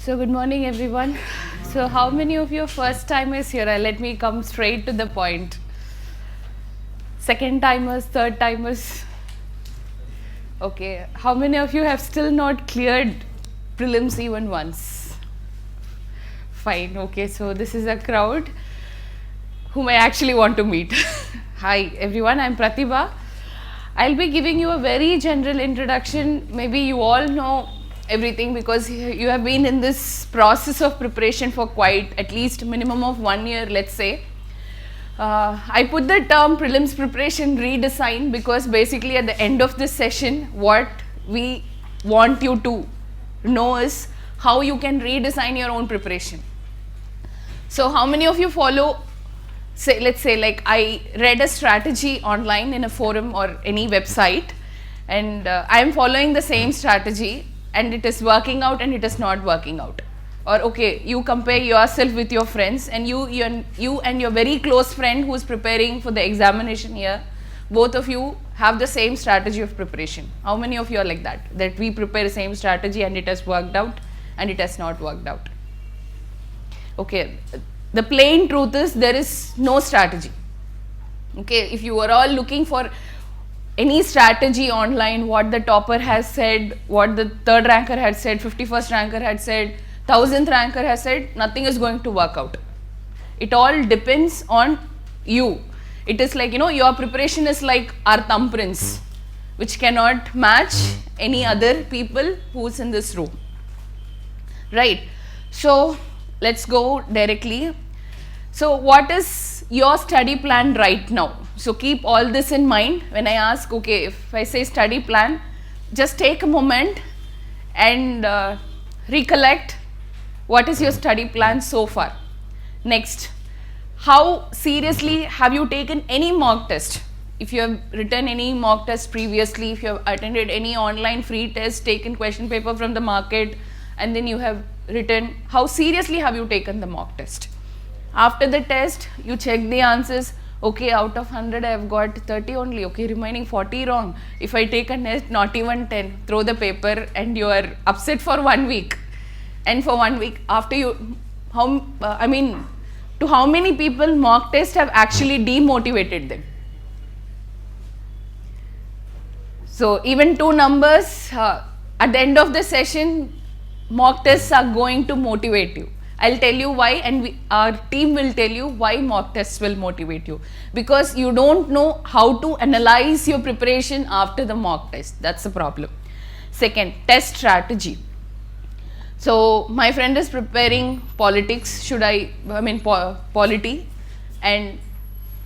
So good morning everyone. So how many of you are first timers here? Let me come straight to the point. Second timers, third timers. Okay, how many of you have still not cleared prelims even once? Fine, okay, so this is a crowd whom I actually want to meet. Hi everyone, I'm Pratibha. I'll be giving you a very general introduction. Maybe you all know everything because you have been in this process of preparation for quite at least minimum of 1 year, let's say. I put the term prelims preparation redesign because basically at the end of this session what we want you to know is how you can redesign your own preparation. So how many of you follow, say, let's say like I read a strategy online in a forum or any website, and I am following the same strategy and it is working out and it is not working out. Or okay, you compare yourself with your friends and you and your very close friend who is preparing for the examination here, both of you have the same strategy of preparation. How many of you are like that? That we prepare the same strategy and it has worked out and it has not worked out. Okay, the plain truth is there is no strategy. Okay, if you are all looking for any strategy online, what the topper has said, what the third ranker had said, 51st ranker had said, 1000th ranker has said, nothing is going to work out. It all depends on you. It is like, your preparation is like our thumbprints, which cannot match any other people who's in this room. Right. So let's go directly. So what is your study plan right now? So keep all this in mind when I ask, okay, if I say study plan, just take a moment and recollect what is your study plan so far. Next, how seriously have you taken any mock test? If you have written any mock test previously, if you have attended any online free test, taken question paper from the market, and then you have written, how seriously have you taken the mock test? After the test, you check the answers. Okay, out of 100 I have got 30 only. Okay, remaining 40 wrong. If I take a test, not even 10, throw the paper and you are upset for 1 week. And for 1 week, after you, to how many people mock tests have actually demotivated them? So even 2 numbers, at the end of the session, mock tests are going to motivate you. I'll tell you why, and our team will tell you why mock tests will motivate you. Because you don't know how to analyze your preparation after the mock test. That's the problem. Second, test strategy. So my friend is preparing politics, polity, and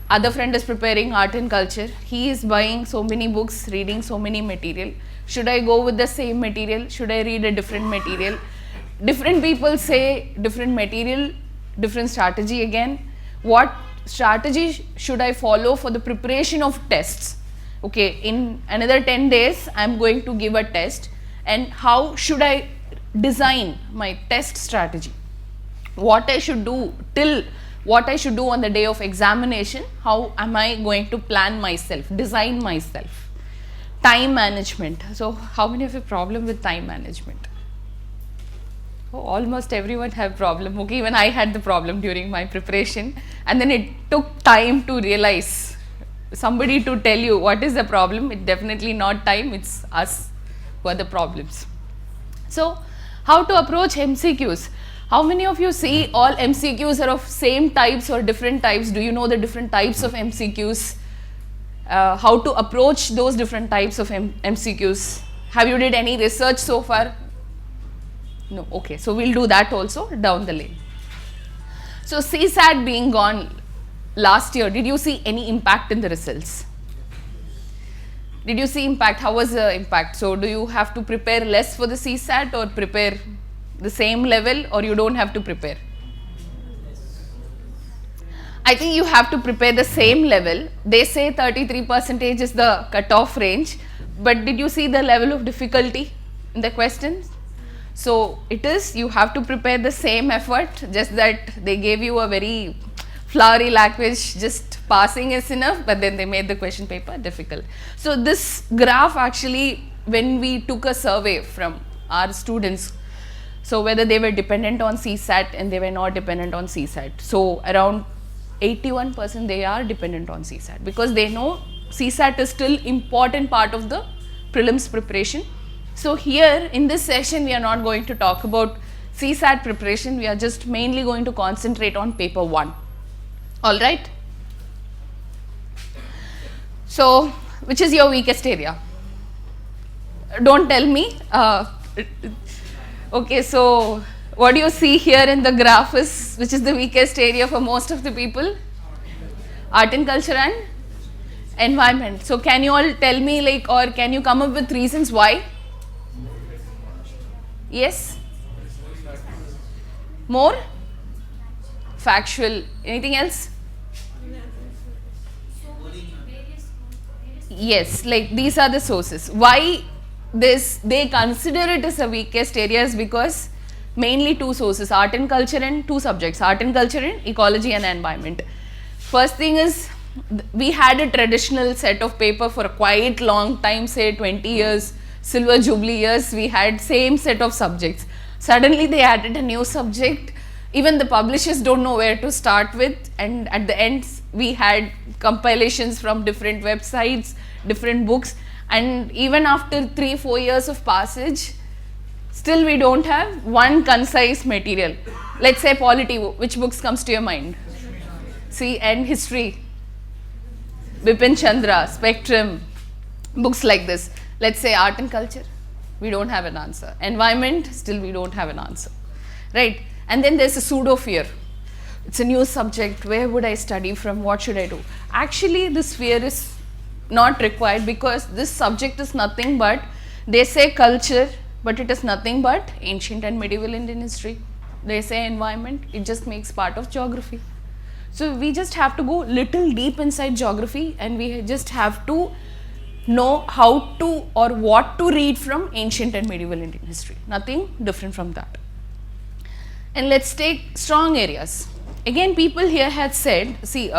other friend is preparing art and culture. He is buying so many books, reading so many material. Should I go with the same material? Should I read a different material? Different people say different material, different strategy again. What strategy should I follow for the preparation of tests? Okay, in another 10 days, I am going to give a test, and how should I design my test strategy? What I should do what I should do on the day of examination, how am I going to plan myself, design myself? Time management. So how many of you have a problem with time management? Oh, almost everyone have problem. Okay, even I had the problem during my preparation, and then it took time to realize, somebody to tell you what is the problem. It's definitely not time, it's us who are the problems. So how to approach MCQs? How many of you see all MCQs are of same types or different types? Do you know the different types of MCQs? How to approach those different types of MCQs? Have you did any research so far? No. Okay, so we'll do that also down the lane. So CSAT being gone last year, did you see any impact in the results? Did you see impact? How was the impact? So do you have to prepare less for the CSAT or prepare the same level, or you don't have to prepare? I think you have to prepare the same level. They say 33% is the cutoff range, but did you see the level of difficulty in the questions? So it is, you have to prepare the same effort, just that they gave you a very flowery language, just passing is enough, but then they made the question paper difficult. So this graph actually, when we took a survey from our students, So whether they were dependent on CSAT and they were not dependent on CSAT. So around 81% they are dependent on CSAT because they know CSAT is still important part of the prelims preparation. So here in this session we are not going to talk about CSAT preparation, we are just mainly going to concentrate on paper 1. Alright. So which is your weakest area? Don't tell me. Okay, so what do you see here in the graph is, which is the weakest area for most of the people? Art and culture and environment. So can you all tell me, like, or can you come up with reasons why? Yes? More? Factual. Anything else? Yes, like these are the sources. Why they consider it as the weakest areas because mainly two sources, art and culture and two subjects, art and culture and ecology and environment. First thing is we had a traditional set of paper for a quite long time, say 20 years, silver jubilee years, we had same set of subjects. Suddenly they added a new subject, even the publishers don't know where to start with, and at the end we had compilations from different websites, different books, and even after 3-4 years of passage, still we don't have one concise material. Let's say polity, which books comes to your mind? See, and history, Bipin Chandra, Spectrum, books like this. Let's say art and culture, we don't have an answer. Environment, still we don't have an answer, right? And then there's a pseudo fear. It's a new subject, where would I study from, what should I do? Actually, this fear is not required because this subject is nothing but, they say culture, but it is nothing but ancient and medieval Indian history. They say environment, it just makes part of geography. So we just have to go little deep inside geography and we just have to know how to or what to read from ancient and medieval Indian history. Nothing different from that. And let's take strong areas. Again, people here had said, see,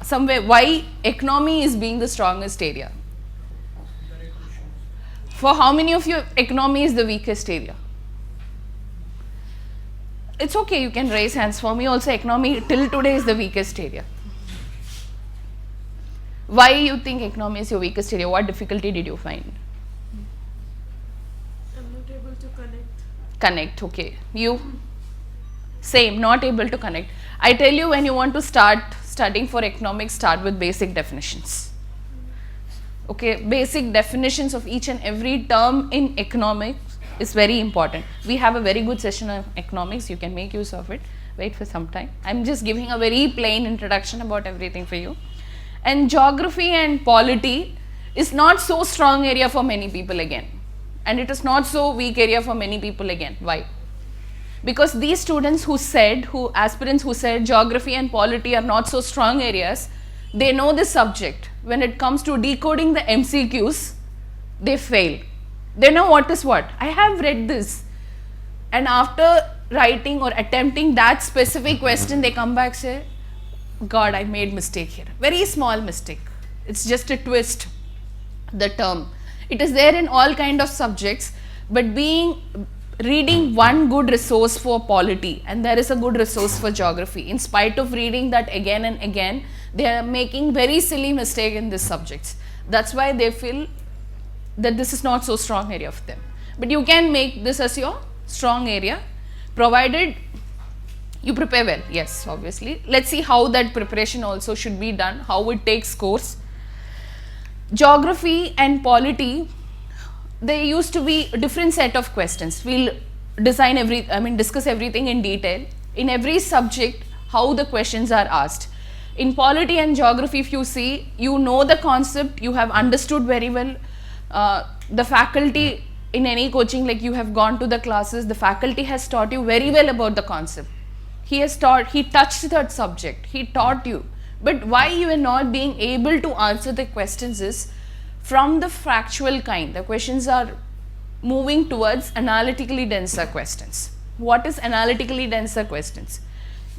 somewhere why economy is being the strongest area. For how many of you economy is the weakest area? It's okay, you can raise hands. For me also economy till today is the weakest area. Why you think economy is your weakest area? What difficulty did you find? I'm not able to connect. Connect, okay. You? Same, not able to connect. I tell you, when you want to start studying for economics, start with basic definitions. Okay, basic definitions of each and every term in economics is very important. We have a very good session on economics, you can make use of it. Wait for some time. I'm just giving a very plain introduction about everything for you. And geography and polity is not so strong area for many people again. And it is not so weak area for many people again. Why? Because these students aspirants who said geography and polity are not so strong areas, they know the subject. When it comes to decoding the MCQs, they fail. They know what is what. I have read this. And after writing or attempting that specific question, they come back say, God, I made mistake here. Very small mistake. It's just a twist, the term. It is there in all kind of subjects, but reading one good resource for polity and there is a good resource for geography. In spite of reading that again and again, they are making very silly mistake in these subjects. That's why they feel that this is not so strong area for them. But you can make this as your strong area, provided you prepare well. Yes, obviously. Let's see how that preparation also should be done, how it takes course. Geography and polity, there used to be a different set of questions. We'll discuss everything in detail. In every subject, how the questions are asked. In polity and geography, if you see, you know the concept, you have understood very well. The faculty in any coaching, like you have gone to the classes, the faculty has taught you very well about the concept. He touched that subject, he taught you. But why you are not being able to answer the questions is from the factual kind. The questions are moving towards analytically denser questions. What is analytically denser questions?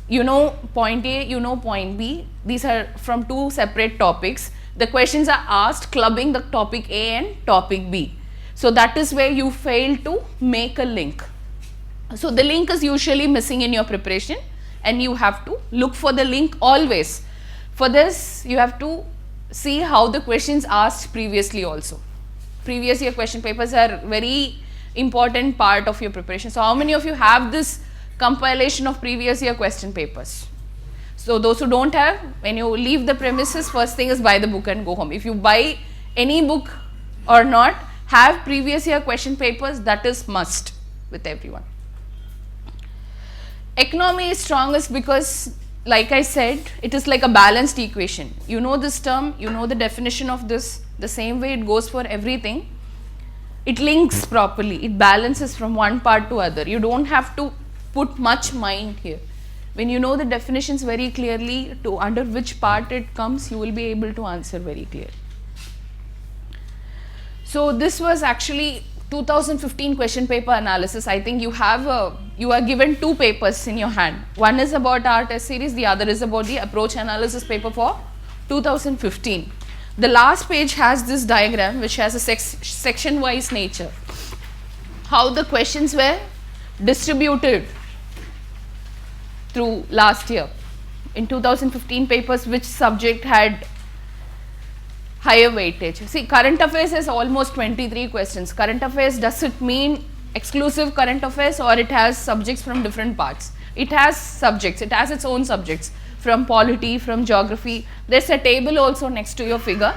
You know point A, you know point B. These are from two separate topics. The questions are asked clubbing the topic A and topic B. So that is where you fail to make a link. So the link is usually missing in your preparation, and you have to look for the link always. For this, you have to see how the questions asked previously also. Previous year question papers are very important part of your preparation. So how many of you have this compilation of previous year question papers? So those who don't have, when you leave the premises, first thing is buy the book and go home. If you buy any book or not, have previous year question papers, that is must with everyone. Economy is strongest because, like I said, it is like a balanced equation. You know this term, you know the definition of this, the same way it goes for everything. It links properly, it balances from one part to other. You don't have to put much mind here. When you know the definitions very clearly to under which part it comes, you will be able to answer very clearly. So this was actually 2015 question paper analysis. I think you are given two papers in your hand. One is about our test series, the other is about the approach analysis paper for 2015. The last page has this diagram which has a section wise nature. How the questions were distributed through last year. In 2015 papers, which subject had higher weightage. See, current affairs has almost 23 questions. Current affairs, does it mean exclusive current affairs, or it has subjects from different parts? It has subjects, it has its own subjects from polity, from geography. There's a table also next to your figure,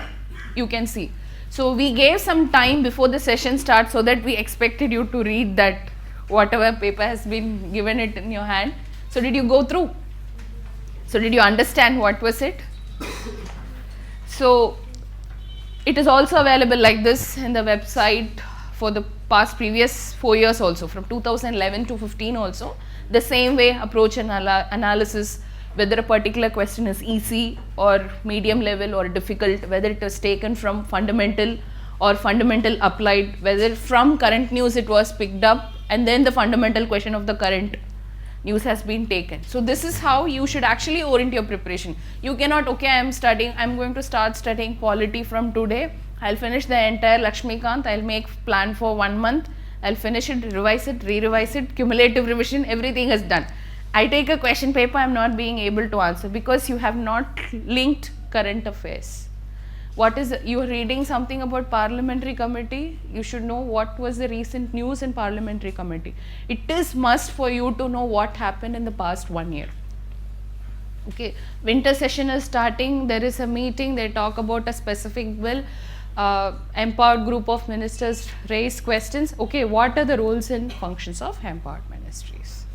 you can see. So we gave some time before the session starts so that we expected you to read that whatever paper has been given it in your hand. So did you go through? So did you understand what was it? So it is also available like this in the website for the past previous 4 years also, from 2011 to 15 also. The same way approach analysis, whether a particular question is easy or medium level or difficult, whether it was taken from fundamental or fundamental applied, whether from current news it was picked up and then the fundamental question of the current news has been taken. So this is how you should actually orient your preparation. You cannot, okay, I'm going to start studying polity from today. I'll finish the entire Lakshmikant. I'll make plan for 1 month. I'll finish it, revise it, re-revise it, cumulative revision, everything is done. I take a question paper, I'm not being able to answer because you have not linked current affairs. You are reading something about parliamentary committee, you should know what was the recent news in parliamentary committee. It is must for you to know what happened in the past 1 year. Okay, winter session is starting, there is a meeting, they talk about a specific bill, empowered group of ministers raise questions. Okay, what are the roles and functions of empowered ministries?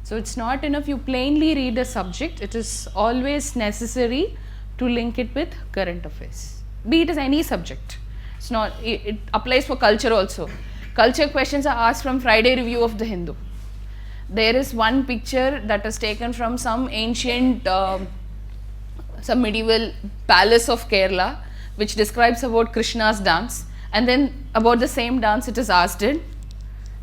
So it's not enough you plainly read a subject, it is always necessary to link it with current affairs. Be it as any subject. It's not, it applies for culture also. Culture questions are asked from Friday Review of the Hindu. There is one picture that is taken from some ancient, some medieval palace of Kerala, which describes about Krishna's dance, and then about the same dance it is asked in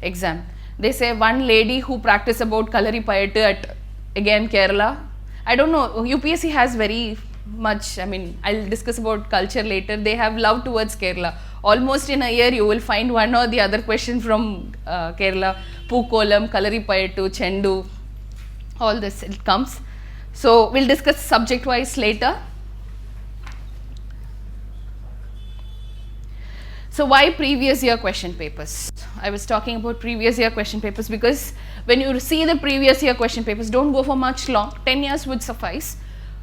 exam. They say one lady who practiced about Kalari Payattu at again Kerala. I don't know, UPSC has very much, I mean, I'll discuss about culture later. They have love towards Kerala. Almost in a year you will find one or the other question from Kerala. Pookolam, Kalari Payattu, Chendu, all this it comes. So we'll discuss subject wise later. So why previous year question papers? I was talking about previous year question papers because when you see the previous year question papers, don't go for much long, 10 years would suffice.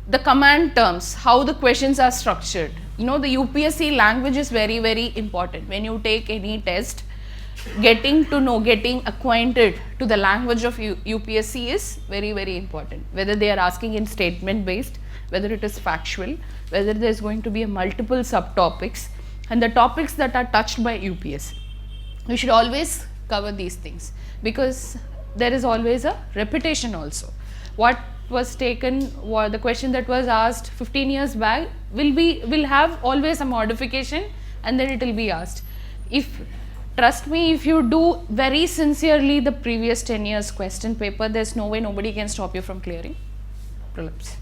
The command terms, how the questions are structured. You know, the UPSC language is very, very important. When you take any test, getting to know, getting acquainted to the language of UPSC is very, very important. Whether they are asking in statement based, whether it is factual, whether there is going to be a multiple subtopics, and the topics that are touched by UPSC. We should always cover these things because there is always a repetition also. What was taken, the question that was asked 15 years back will have always a modification and then it will be asked. Trust me, if you do very sincerely the previous 10 years question paper, there's no way nobody can stop you from clearing prelims.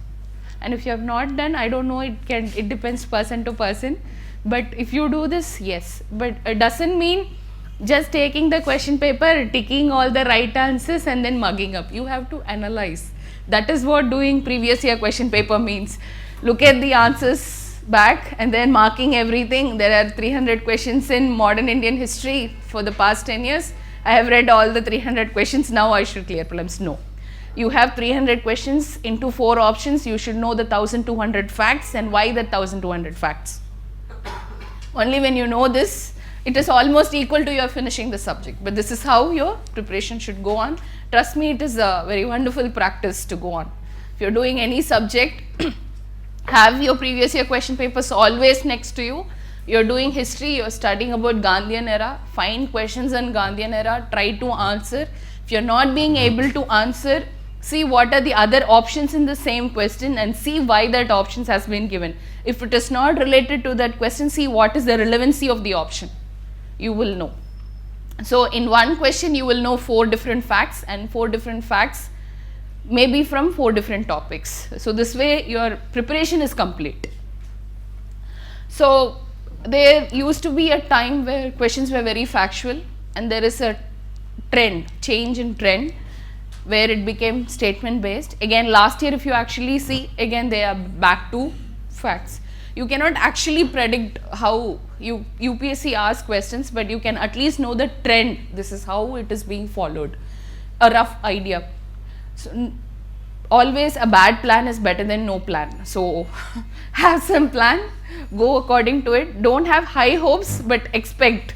And if you have not done, I don't know, it depends person to person. But if you do this, yes. But it doesn't mean just taking the question paper, ticking all the right answers and then mugging up. You have to analyze. That is what doing previous year question paper means. Look at the answers back and then marking everything. There are 300 questions in modern Indian history for the past 10 years. I have read all the 300 questions, now I should clear prelims. No. You have 300 questions into 4 options. You should know the 1200 facts and why the 1200 facts. Only when you know this, it is almost equal to your finishing the subject. But this is how your preparation should go on. Trust me, it is a very wonderful practice to go on. If you're doing any subject, have your previous year question papers always next to you. You're doing history, you're studying about Gandhian era, find questions in Gandhian era, try to answer. If you're not being able to answer, see what are the other options in the same question and see why that options has been given. If it is not related to that question, see what is the relevancy of the option. You will know. So in one question you will know 4 different facts, and 4 different facts may be from 4 different topics. So this way your preparation is complete. So there used to be a time where questions were very factual, and there is a trend, change in trend, where it became statement based. Again, last year if you actually see, again they are back to facts. You cannot actually predict how UPSC asks questions, but you can at least know the trend. This is how it is being followed. A rough idea. So always a bad plan is better than no plan. So have some plan, go according to it. Don't have high hopes, but expect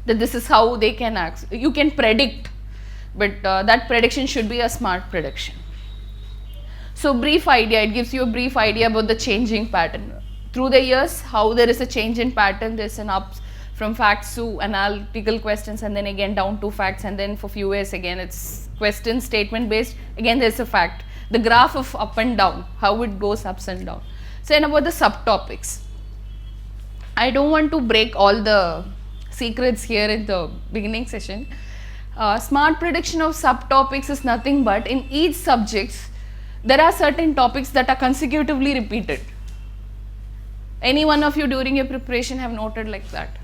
that this is how they can act. You can predict, but that prediction should be a smart prediction. So brief idea, it gives you a brief idea about the changing pattern. Through the years, how there is a change in pattern, there is an up from facts to analytical questions, and then again down to facts, and then for few years again it's question statement based, again there is a fact. The graph of up and down, how it goes ups and down. So and about the subtopics. I don't want to break all the secrets here in the beginning session. Smart prediction of subtopics is nothing but in each subject there are certain topics that are consecutively repeated. Any one of you during your preparation have noted like that?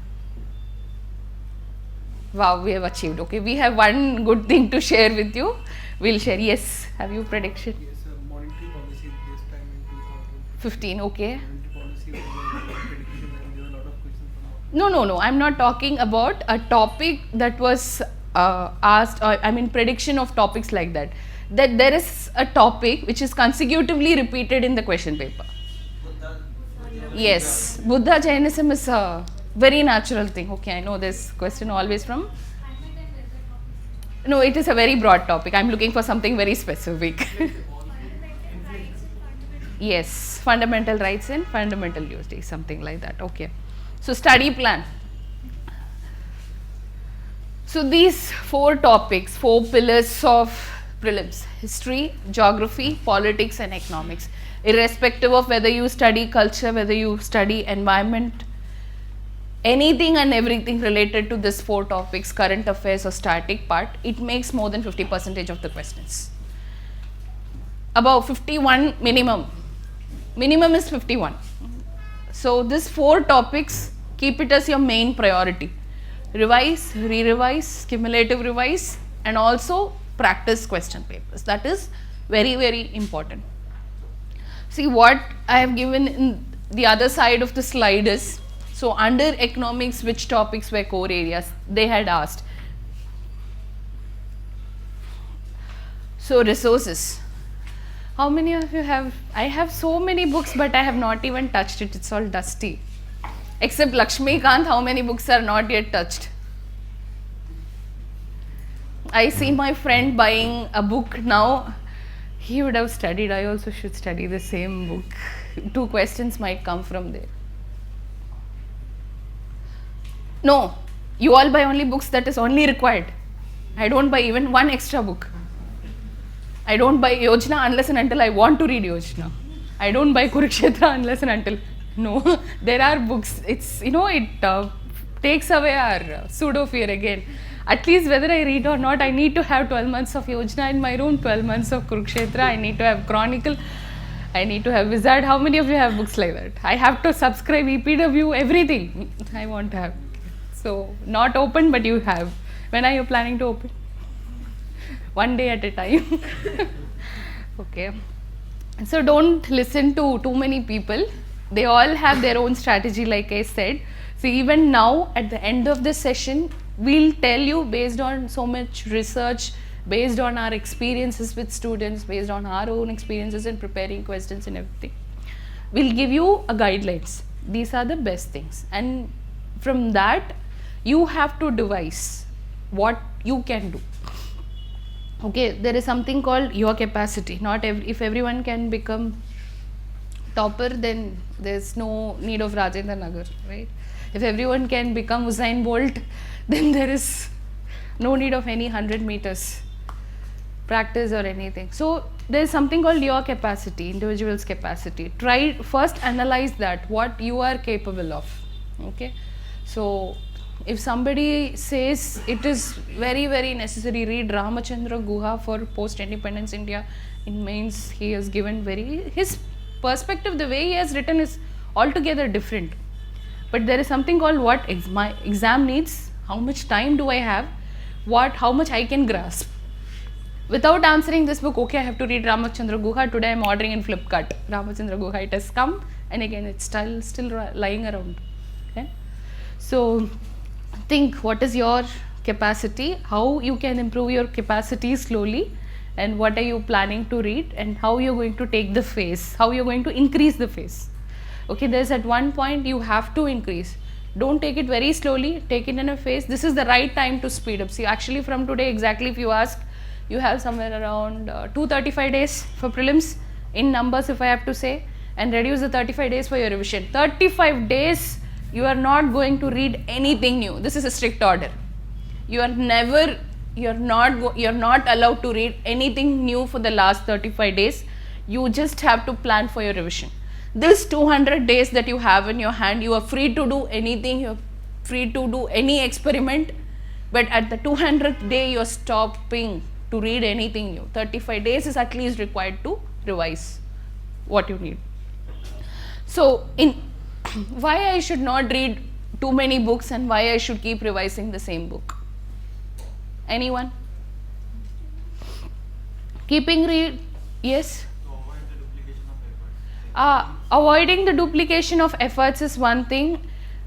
Wow, we have achieved. Okay, we have one good thing to share with you. We'll share. Yes, have you prediction? Yes, monetary policy this time in 2015, okay. Monetary policy was a prediction and there were a lot of questions from No. I'm not talking about a topic that was asked, or I mean prediction of topics like that. That there is a topic which is consecutively repeated in the question paper. Yes, Buddha Jainism is a very natural thing. Okay, I know this question always from. No, it is a very broad topic. I'm looking for something very specific. Yes, fundamental rights and fundamental duties, something like that. Okay. So study plan. So these 4 topics, 4 pillars of prelims: history, geography, politics and economics. Irrespective of whether you study culture, whether you study environment, anything and everything related to this 4 topics, current affairs or static part, it makes more than 50% of the questions. About 51 minimum. Minimum is 51. So this 4 topics, keep it as your main priority. Revise, re-revise, cumulative revise, and also practice question papers. That is very, very important. See what I have given in the other side of the slide is, so under economics, which topics were core areas? They had asked. So resources. How many of you have? I have so many books, but I have not even touched it. It's all dusty. Except Lakshmikant, how many books are not yet touched? I see my friend buying a book now. He would have studied. I also should study the same book. 2 questions might come from there. No, you all buy only books that is only required. I don't buy even 1 extra book. I don't buy Yojana unless and until I want to read Yojana. I don't buy Kurukshetra unless and until. No, there are books. It's, it takes away our pseudo fear again. At least whether I read or not, I need to have 12 months of Yojana in my room, 12 months of Kurukshetra, I need to have Chronicle, I need to have Wizard. How many of you have books like that? I have to subscribe EPW, everything. I want to have. So not open, but you have. When are you planning to open? One day at a time. Okay. So don't listen to too many people. They all have their own strategy, like I said. So even now, at the end of this session, we'll tell you based on so much research, based on our experiences with students, based on our own experiences in preparing questions and everything. We'll give you a guidelines. These are the best things. And from that, you have to devise what you can do. Okay, there is something called your capacity. Not if everyone can become topper, then there's no need of Rajendra Nagar, right? If everyone can become Usain Bolt, then there is no need of any 100 meters practice or anything. So there is something called your capacity, individual's capacity. Try first analyze that, what you are capable of. Okay, so if somebody says it is very necessary, read Ramachandra Guha for post-independence India in mains. He has given his perspective, the way he has written is altogether different. But there is something called what my exam needs, how much time do I have, how much I can grasp. Without answering this book, okay, I have to read Ramachandra Guha, today I am ordering in Flipkart. Ramachandra Guha, it has come and again it's still lying around. Okay? So think what is your capacity, how you can improve your capacity slowly, and what are you planning to read, and how you're going to take the phase, how you're going to increase the phase. Okay, there's at one point you have to increase. Don't take it very slowly, take it in a phase. This is the right time to speed up. See, actually from today exactly, if you ask, you have somewhere around 235 days for prelims in numbers, if I have to say, and reduce the 35 days for your revision. 35 days you are not going to read anything new. This is a strict order. You're not allowed to read anything new for the last 35 days. You just have to plan for your revision. This 200 days that you have in your hand, you are free to do anything, you're free to do any experiment, but at the 200th day you're stopping to read anything new. 35 days is at least required to revise what you need. So why I should not read too many books and why I should keep revising the same book? Anyone? Keeping read, yes? Avoiding the duplication of efforts is one thing.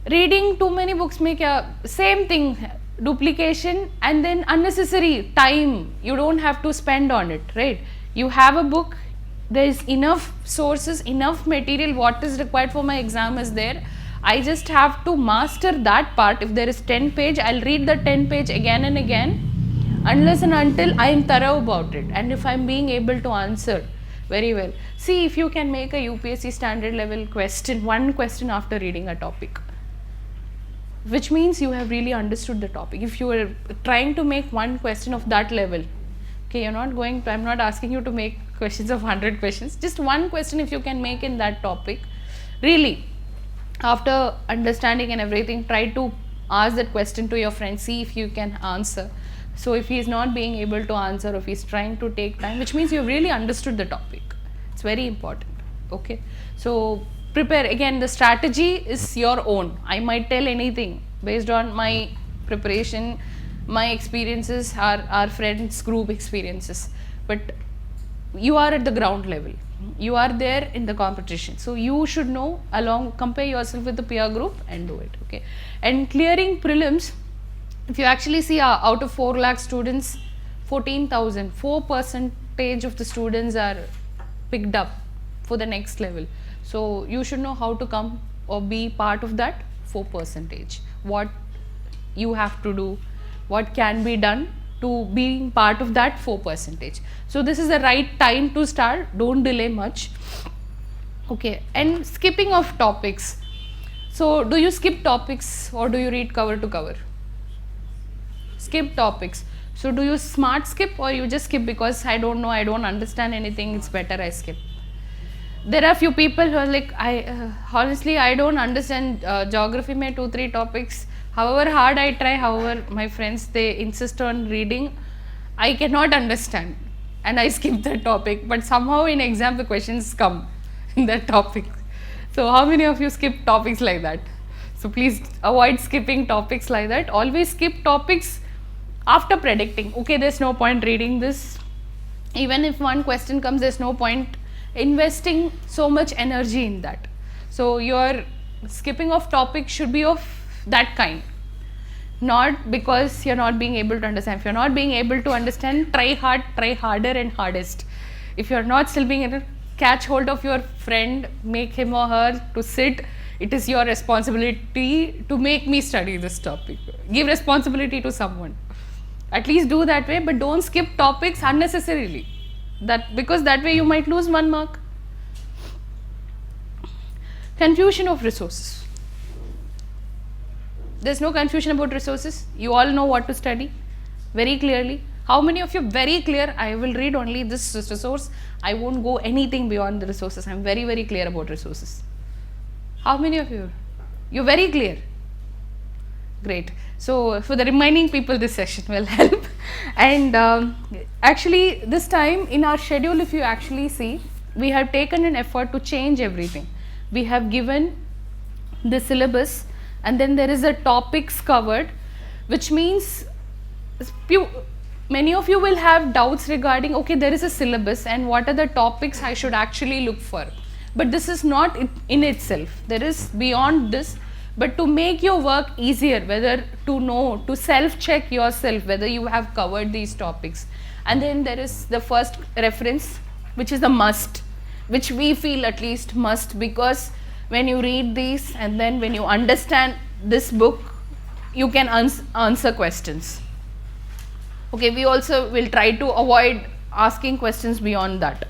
Reading too many books make same thing, duplication, and then unnecessary time you don't have to spend on it, right? You have a book, there is enough sources, enough material, what is required for my exam is there. I just have to master that part. If there is 10 page, I'll read the 10 page again and again unless and until I am thorough about it, and if I am being able to answer very well. See, if you can make a UPSC standard level question, one question after reading a topic, which means you have really understood the topic. If you are trying to make one question of that level, okay, I'm not asking you to make questions of 100 questions, just one question if you can make in that topic, really, after understanding and everything, try to ask that question to your friend, see if you can answer. So if he is not being able to answer, or if he is trying to take time, which means you have really understood the topic. It's very important. Okay, so prepare. Again, the strategy is your own. I might tell anything based on my preparation, my experiences, our friends group experiences, but you are at the ground level, you are there in the competition, so you should know, compare yourself with the peer group and do it. Okay, and clearing prelims, if you actually see out of 4 lakh students, 14,000, 4% of the students are picked up for the next level. So you should know how to come or be part of that 4%, what you have to do, what can be done to being part of that 4%. So this is the right time to start, don't delay much. Okay, and skipping of topics. So do you skip topics or do you read cover to cover? Skip topics. So do you smart skip or you just skip because I don't know, I don't understand anything, it's better I skip? There are few people who are like, honestly I don't understand geography mein 2-3 topics, however hard I try, however my friends they insist on reading, I cannot understand and I skip that topic, but somehow in exam the questions come in that topic. So how many of you skip topics like that? So please avoid skipping topics like that. Always skip topics after predicting. Okay, there's no point reading this. Even if one question comes, there's no point investing so much energy in that. So your skipping of topics should be of that kind. Not because you're not being able to understand. If you're not being able to understand, try hard, try harder and hardest. If you're not still being able to catch hold of your friend, make him or her to sit, it is your responsibility to make me study this topic. Give responsibility to someone. At least do that way, but don't skip topics unnecessarily. Because that way you might lose 1 mark. Confusion of resources. There's no confusion about resources. You all know what to study very clearly. How many of you very clear? I will read only this resource. I won't go anything beyond the resources. I'm very, very clear about resources. How many of you? You're very clear. Great. So for the remaining people, this session will help. And actually, this time in our schedule, if you actually see, we have taken an effort to change everything. We have given the syllabus, and then there is the topics covered, which means many of you will have doubts regarding, okay, there is a syllabus and what are the topics I should actually look for. But this is not in itself. There is beyond this. But to make your work easier, whether to know, to self-check yourself whether you have covered these topics. And then there is the first reference, which is a must, which we feel at least must, because when you read these and then when you understand this book, you can answer questions. Okay, we also will try to avoid asking questions beyond that.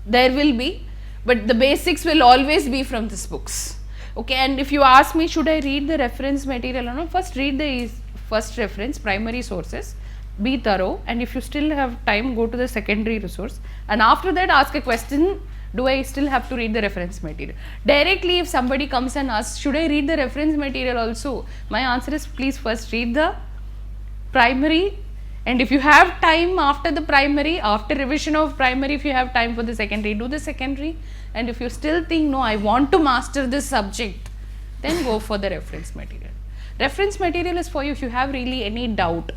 There will be, but the basics will always be from these books. Okay, and if you ask me, should I read the reference material or not? First read the first reference, primary sources, be thorough, and if you still have time, go to the secondary resource, and after that ask a question, do I still have to read the reference material? Directly if somebody comes and asks, should I read the reference material also? My answer is, please first read the primary, and if you have time after the primary, after revision of primary, if you have time for the secondary, do the secondary. And if you still think, no, I want to master this subject, then go for the reference material. Reference material is for you if you have really any doubt.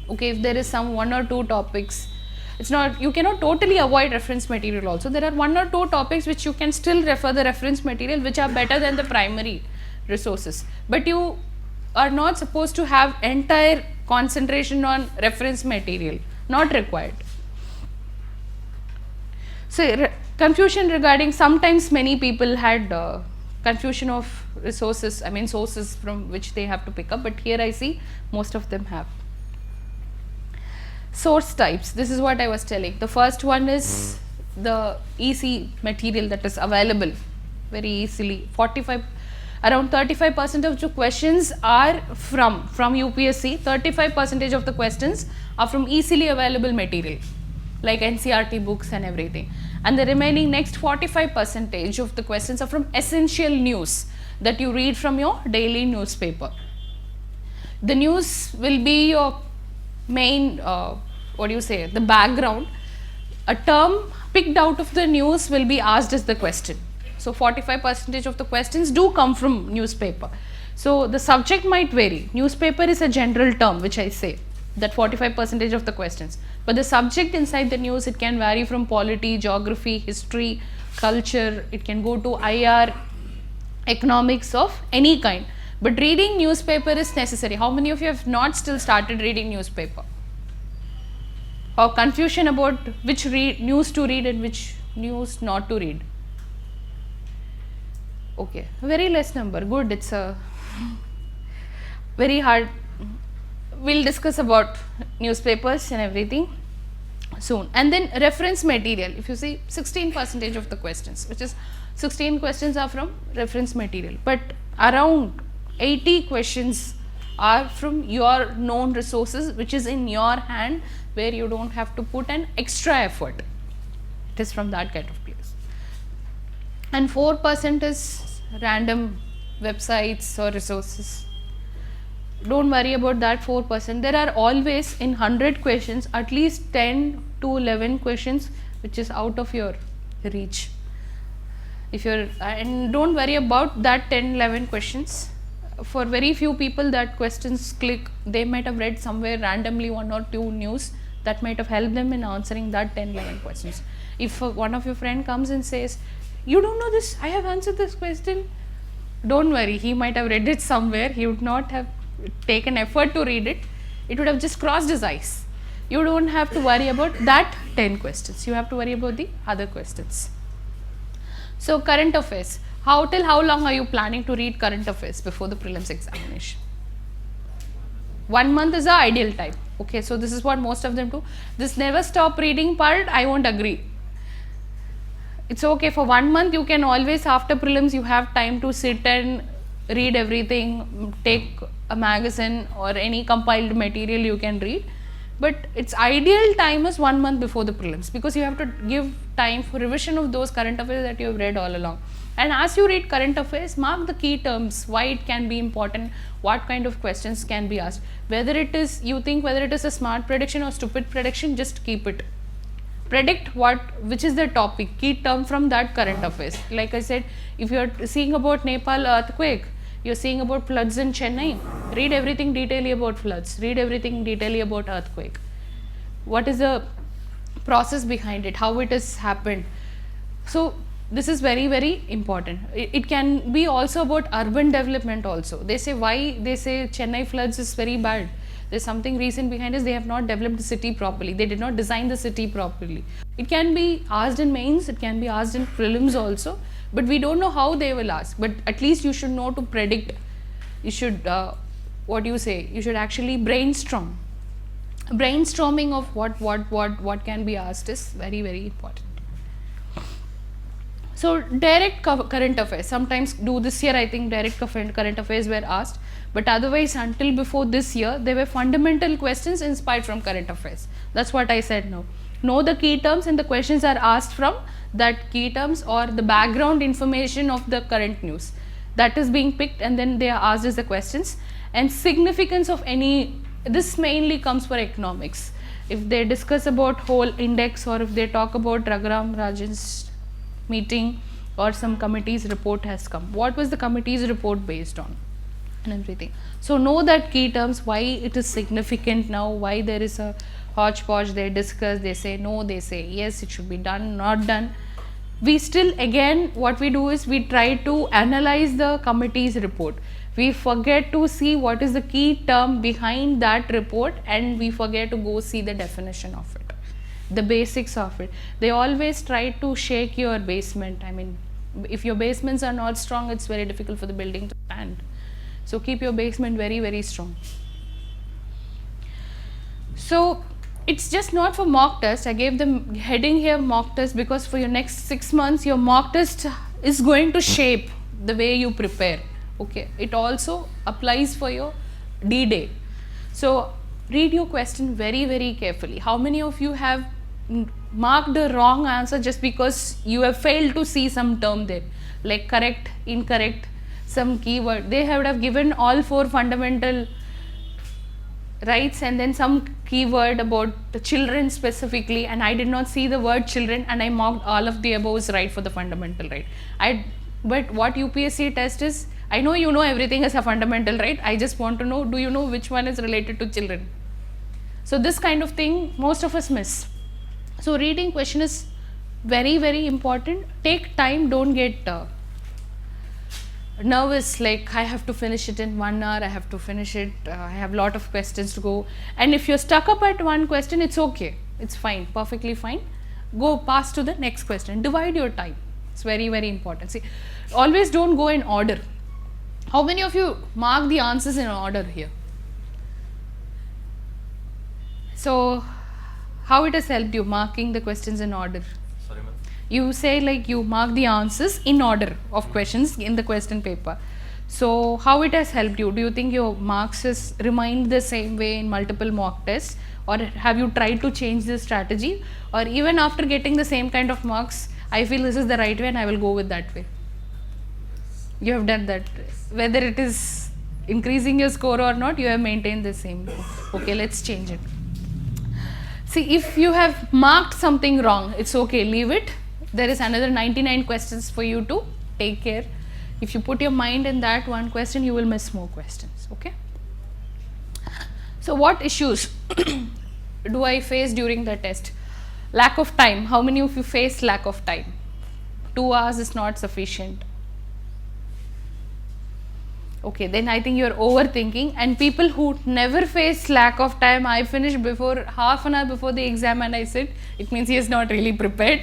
Okay, if there is some 1 or 2 topics, it's not, you cannot totally avoid reference material also. There are 1 or 2 topics which you can still refer the reference material, which are better than the primary resources. But you are not supposed to have entire concentration on reference material, not required. So confusion regarding, sometimes many people had confusion of resources, I mean sources from which they have to pick up, but here I see most of them have. Source types, this is what I was telling. The first one is the easy material that is available very easily. Around 35% of the questions are from UPSC, 35% of the questions are from easily available material, like NCERT books and everything. And the remaining next 45% of the questions are from essential news that you read from your daily newspaper. The news will be your main, the background. A term picked out of the news will be asked as the question. So 45% of the questions do come from newspaper. So the subject might vary. Newspaper is a general term, which I say, that 45% of the questions. But the subject inside the news, it can vary from polity, geography, history, culture, it can go to IR, economics of any kind. But reading newspaper is necessary. How many of you have not still started reading newspaper? Or confusion about which news to read and which news not to read? Okay, very less number, good, it's a very hard. We'll discuss about newspapers and everything soon. And then reference material, if you see 16% of the questions, which is 16 questions are from reference material, but around 80 questions are from your known resources, which is in your hand, where you don't have to put an extra effort. It is from that kind of place. And 4% is random websites or resources. Don't worry about that 4%. There are always in 100 questions at least 10 to 11 questions which is out of your reach. If you're and don't worry about that 10-11 questions. For very few people that questions click, they might have read somewhere randomly 1 or 2 news that might have helped them in answering that 10-11 questions. If one of your friend comes and says, you don't know this, I have answered this question, don't worry, he might have read it somewhere, he would not have taken effort to read it, it would have just crossed his eyes. You don't have to worry about that 10 questions, you have to worry about the other questions. So current affairs, till how long are you planning to read current affairs before the prelims examination? 1 month is the ideal time. Okay, so this is what most of them do. This never stop reading part, I won't agree. It's okay, for 1 month you can always, after prelims you have time to sit and read everything, take a magazine or any compiled material you can read. But its ideal time is 1 month before the prelims, because you have to give time for revision of those current affairs that you have read all along. And as you read current affairs, mark the key terms, why it can be important, what kind of questions can be asked. Whether it is, you think whether it is a smart prediction or stupid prediction, just keep it. Predict which is the topic, key term from that current affairs. Like I said, if you are seeing about Nepal earthquake, you're seeing about floods in Chennai, read everything detailedly about floods, read everything detailedly about earthquake. What is the process behind it, how it has happened. So this is very, very important. It can be also about urban development also. They say why they say Chennai floods is very bad. There's something reason behind it, they have not developed the city properly. They did not design the city properly. It can be asked in mains, it can be asked in prelims also, but we don't know how they will ask. But at least you should know to predict. You should, you should actually brainstorm. Brainstorming of what can be asked is very, very important. So direct current affairs, sometimes this year I think direct current affairs were asked, but otherwise until before this year there were fundamental questions inspired from current affairs. That's what I said now. Know the key terms and the questions are asked from that key terms or the background information of the current news. That is being picked and then they are asked as the questions. And significance of any, this mainly comes for economics. If they discuss about whole index or if they talk about Raghuram Rajan's meeting or some committee's report has come, what was the committee's report based on and everything. So know that key terms, why it is significant now, why there is a hodgepodge, they discuss, they say no, they say yes, it should be done, not done. We still, again, what we do is we try to analyze the committee's report. We forget to see what is the key term behind that report and we forget to go see the definition of it, the basics of it. They always try to shake your basement. I mean, if your basements are not strong, it's very difficult for the building to stand. So keep your basement very, very strong. So it's just not for mock test. I gave the heading here mock test because for your next 6 months, your mock test is going to shape the way you prepare. Okay, it also applies for your D-Day. So read your question very, very carefully. How many of you have marked the wrong answer just because you have failed to see some term there, like correct, incorrect, some keyword? They would have given all 4 fundamental rights and then some keyword about the children specifically, and I did not see the word children and I marked all of the above is right for the fundamental right. But what UPSC test is, I know you know everything is a fundamental right, I just want to know, do you know which one is related to children? So this kind of thing most of us miss. So reading question is very, very important. Take time, don't get nervous like I have to finish it in 1 hour, I have to finish it, I have a lot of questions to go. And if you're stuck up at one question, it's okay, it's fine, perfectly fine. Go pass to the next question, divide your time. It's very, very important. See, always don't go in order. How many of you mark the answers in order here? So how it has helped you marking the questions in order? Sorry, ma'am. You say like you mark the answers in order of questions in the question paper. So how it has helped you? Do you think your marks has remained the same way in multiple mock tests, or have you tried to change this strategy, or even after getting the same kind of marks, I feel this is the right way and I will go with that way? You have done that. Whether it is increasing your score or not, you have maintained the same. Okay, let's change it. See, if you have marked something wrong, it's okay, leave it. There is another 99 questions for you to take care. If you put your mind in that one question, you will miss more questions. Okay. So what issues do I face during the test? Lack of time. How many of you face lack of time? 2 hours is not sufficient. Okay, then I think you're overthinking. And people who never face lack of time, I finished before half an hour before the exam and I said, it means he is not really prepared.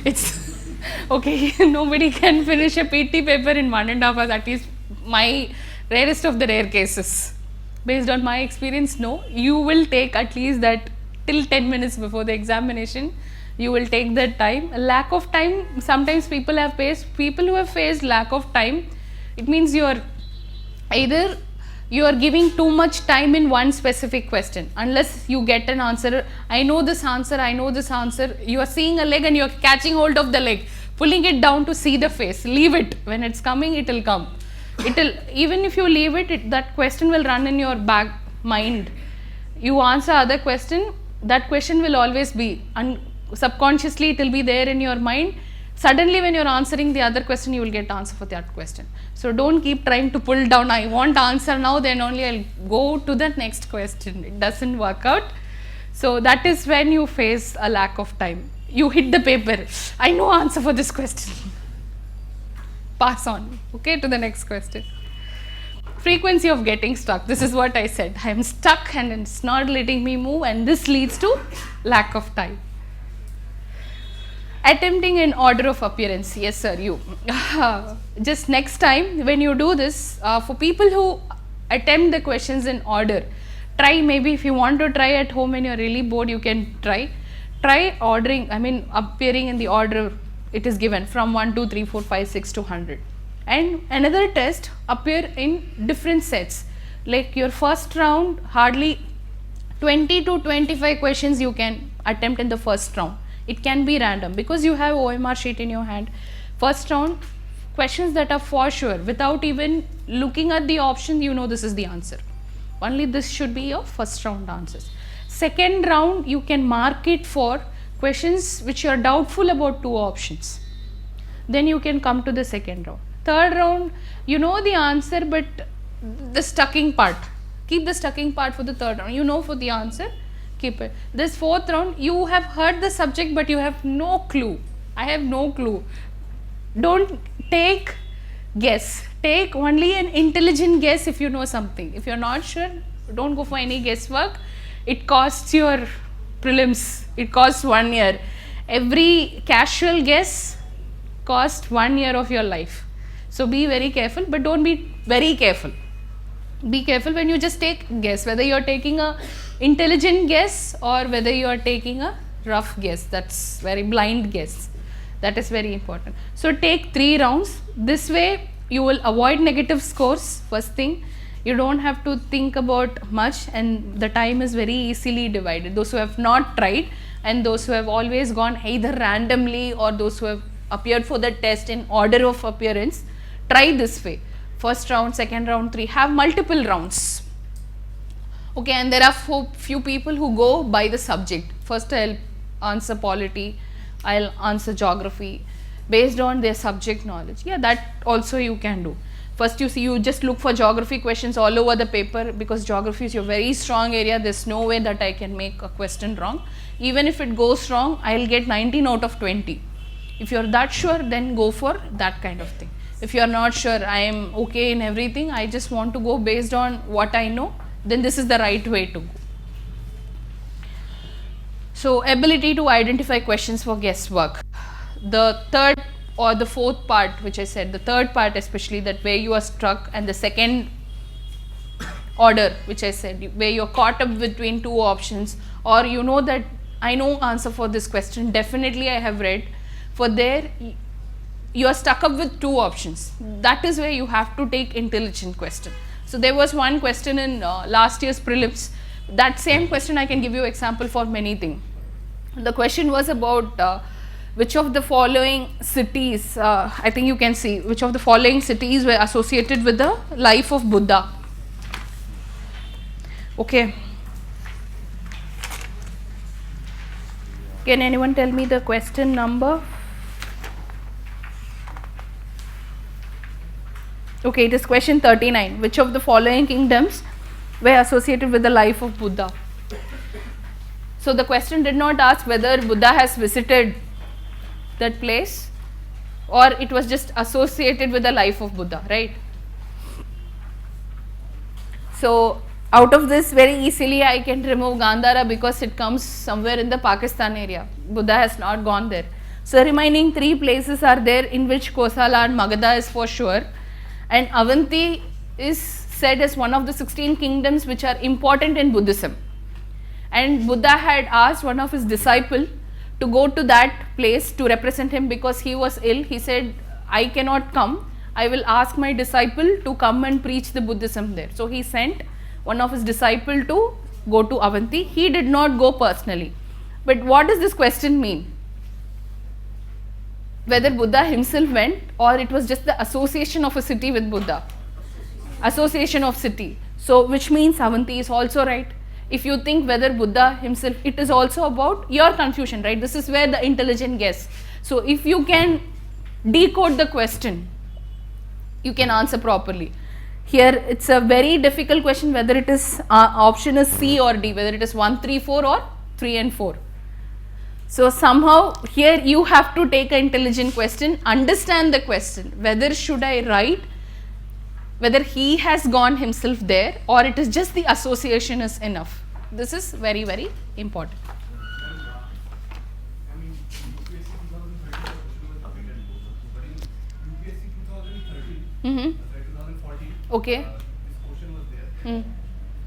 It's okay, nobody can finish a PT paper in 1.5 hours, at least my rarest of the rare cases. Based on my experience, no, you will take at least that till 10 minutes before the examination, you will take that time. Lack of time, sometimes people who have faced lack of time, it means either you are giving too much time in one specific question. Unless you get an answer, I know this answer, you are seeing a leg and you are catching hold of the leg, pulling it down to see the face. Leave it. When it's coming, it will come. Even if you leave it, that question will run in your back mind. You answer other question, that question will always be, subconsciously it will be there in your mind. Suddenly when you are answering the other question, you will get answer for that question. So don't keep trying to pull down, I want answer now, then only I'll go to the next question. It doesn't work out. So that is when you face a lack of time. You hit the paper, I know answer for this question. Pass on, okay, to the next question. Frequency of getting stuck. This is what I said. I am stuck and it's not letting me move, and this leads to lack of time. Attempting in order of appearance. Yes, sir, you. Just next time when you do this, for people who attempt the questions in order, try, maybe if you want to try at home and you're really bored, you can try ordering, appearing in the order it is given from 1, 2, 3, 4, 5, 6 to 100. And another test, appear in different sets. Like your first round, hardly 20 to 25 questions you can attempt in the first round. It can be random because you have OMR sheet in your hand. First round, questions that are for sure, without even looking at the option, you know this is the answer. Only this should be your first round answers. Second round, you can mark it for questions which you are doubtful about 2 options. Then you can come to the second round. Third round, you know the answer, but the stucking part, keep the stucking part for the third round. You know for the answer, keep it. This fourth round, you have heard the subject but you have no clue. I have no clue. Don't take guess. Take only an intelligent guess if you know something. If you're not sure, don't go for any guesswork. It costs your prelims. It costs 1 year. Every casual guess costs 1 year of your life. So be very careful, but don't be very careful. Be careful when you just take guess, whether you are taking a intelligent guess or whether you are taking a rough guess. That's very blind guess. That is very important. So take 3 rounds. This way you will avoid negative scores. First thing, you don't have to think about much, and the time is very easily divided. Those who have not tried and those who have always gone either randomly or those who have appeared for the test in order of appearance, try this way. First round, second round, 3, have multiple rounds. Okay, and there are few people who go by the subject. First I'll answer polity, I'll answer geography based on their subject knowledge. Yeah, that also you can do. First you just look for geography questions all over the paper, because geography is your very strong area. There's no way that I can make a question wrong. Even if it goes wrong, I'll get 19 out of 20. If you're that sure, then go for that kind of thing. If you're not sure, I am okay in everything, I just want to go based on what I know, then this is the right way to go. So ability to identify questions for guesswork. The third or the fourth part which I said, the third part especially, that where you are struck, and the second order which I said, where you're caught up between 2 options, or you know that I know answer for this question, definitely I have read. For there, you are stuck up with 2 options. That is where you have to take intelligent question. So there was one question in last year's prelims. That same question I can give you example for many things. The question was about which of the following cities, I think you can see, which of the following cities were associated with the life of Buddha. Okay. Can anyone tell me the question number? Okay, it is question 39. Which of the following kingdoms were associated with the life of Buddha? So the question did not ask whether Buddha has visited that place or it was just associated with the life of Buddha, right? So out of this, very easily I can remove Gandhara because it comes somewhere in the Pakistan area. Buddha has not gone there. So remaining 3 places are there in which Kosala and Magadha is for sure, and Avanti is said as one of the 16 kingdoms which are important in Buddhism. And Buddha had asked one of his disciples to go to that place to represent him because he was ill. He said, I cannot come. I will ask my disciple to come and preach the Buddhism there. So he sent one of his disciples to go to Avanti. He did not go personally. But what does this question mean? Whether Buddha himself went or it was just the association of a city with Buddha. Association of city. So which means Avanti is also right. If you think whether Buddha himself, it is also about your confusion, right? This is where the intelligent guess. So if you can decode the question, you can answer properly. Here it's a very difficult question whether it is option is C or D, whether it is 1, 3, 4 or 3 and 4. So somehow here you have to take an intelligent question, understand the question, whether should I write, whether he has gone himself there or it is just the association is enough. This is very, very important. I mean, UPSC 2013 was updated, but in UPSC 2013, sorry, 2014, Okay. This question was there. Hmm.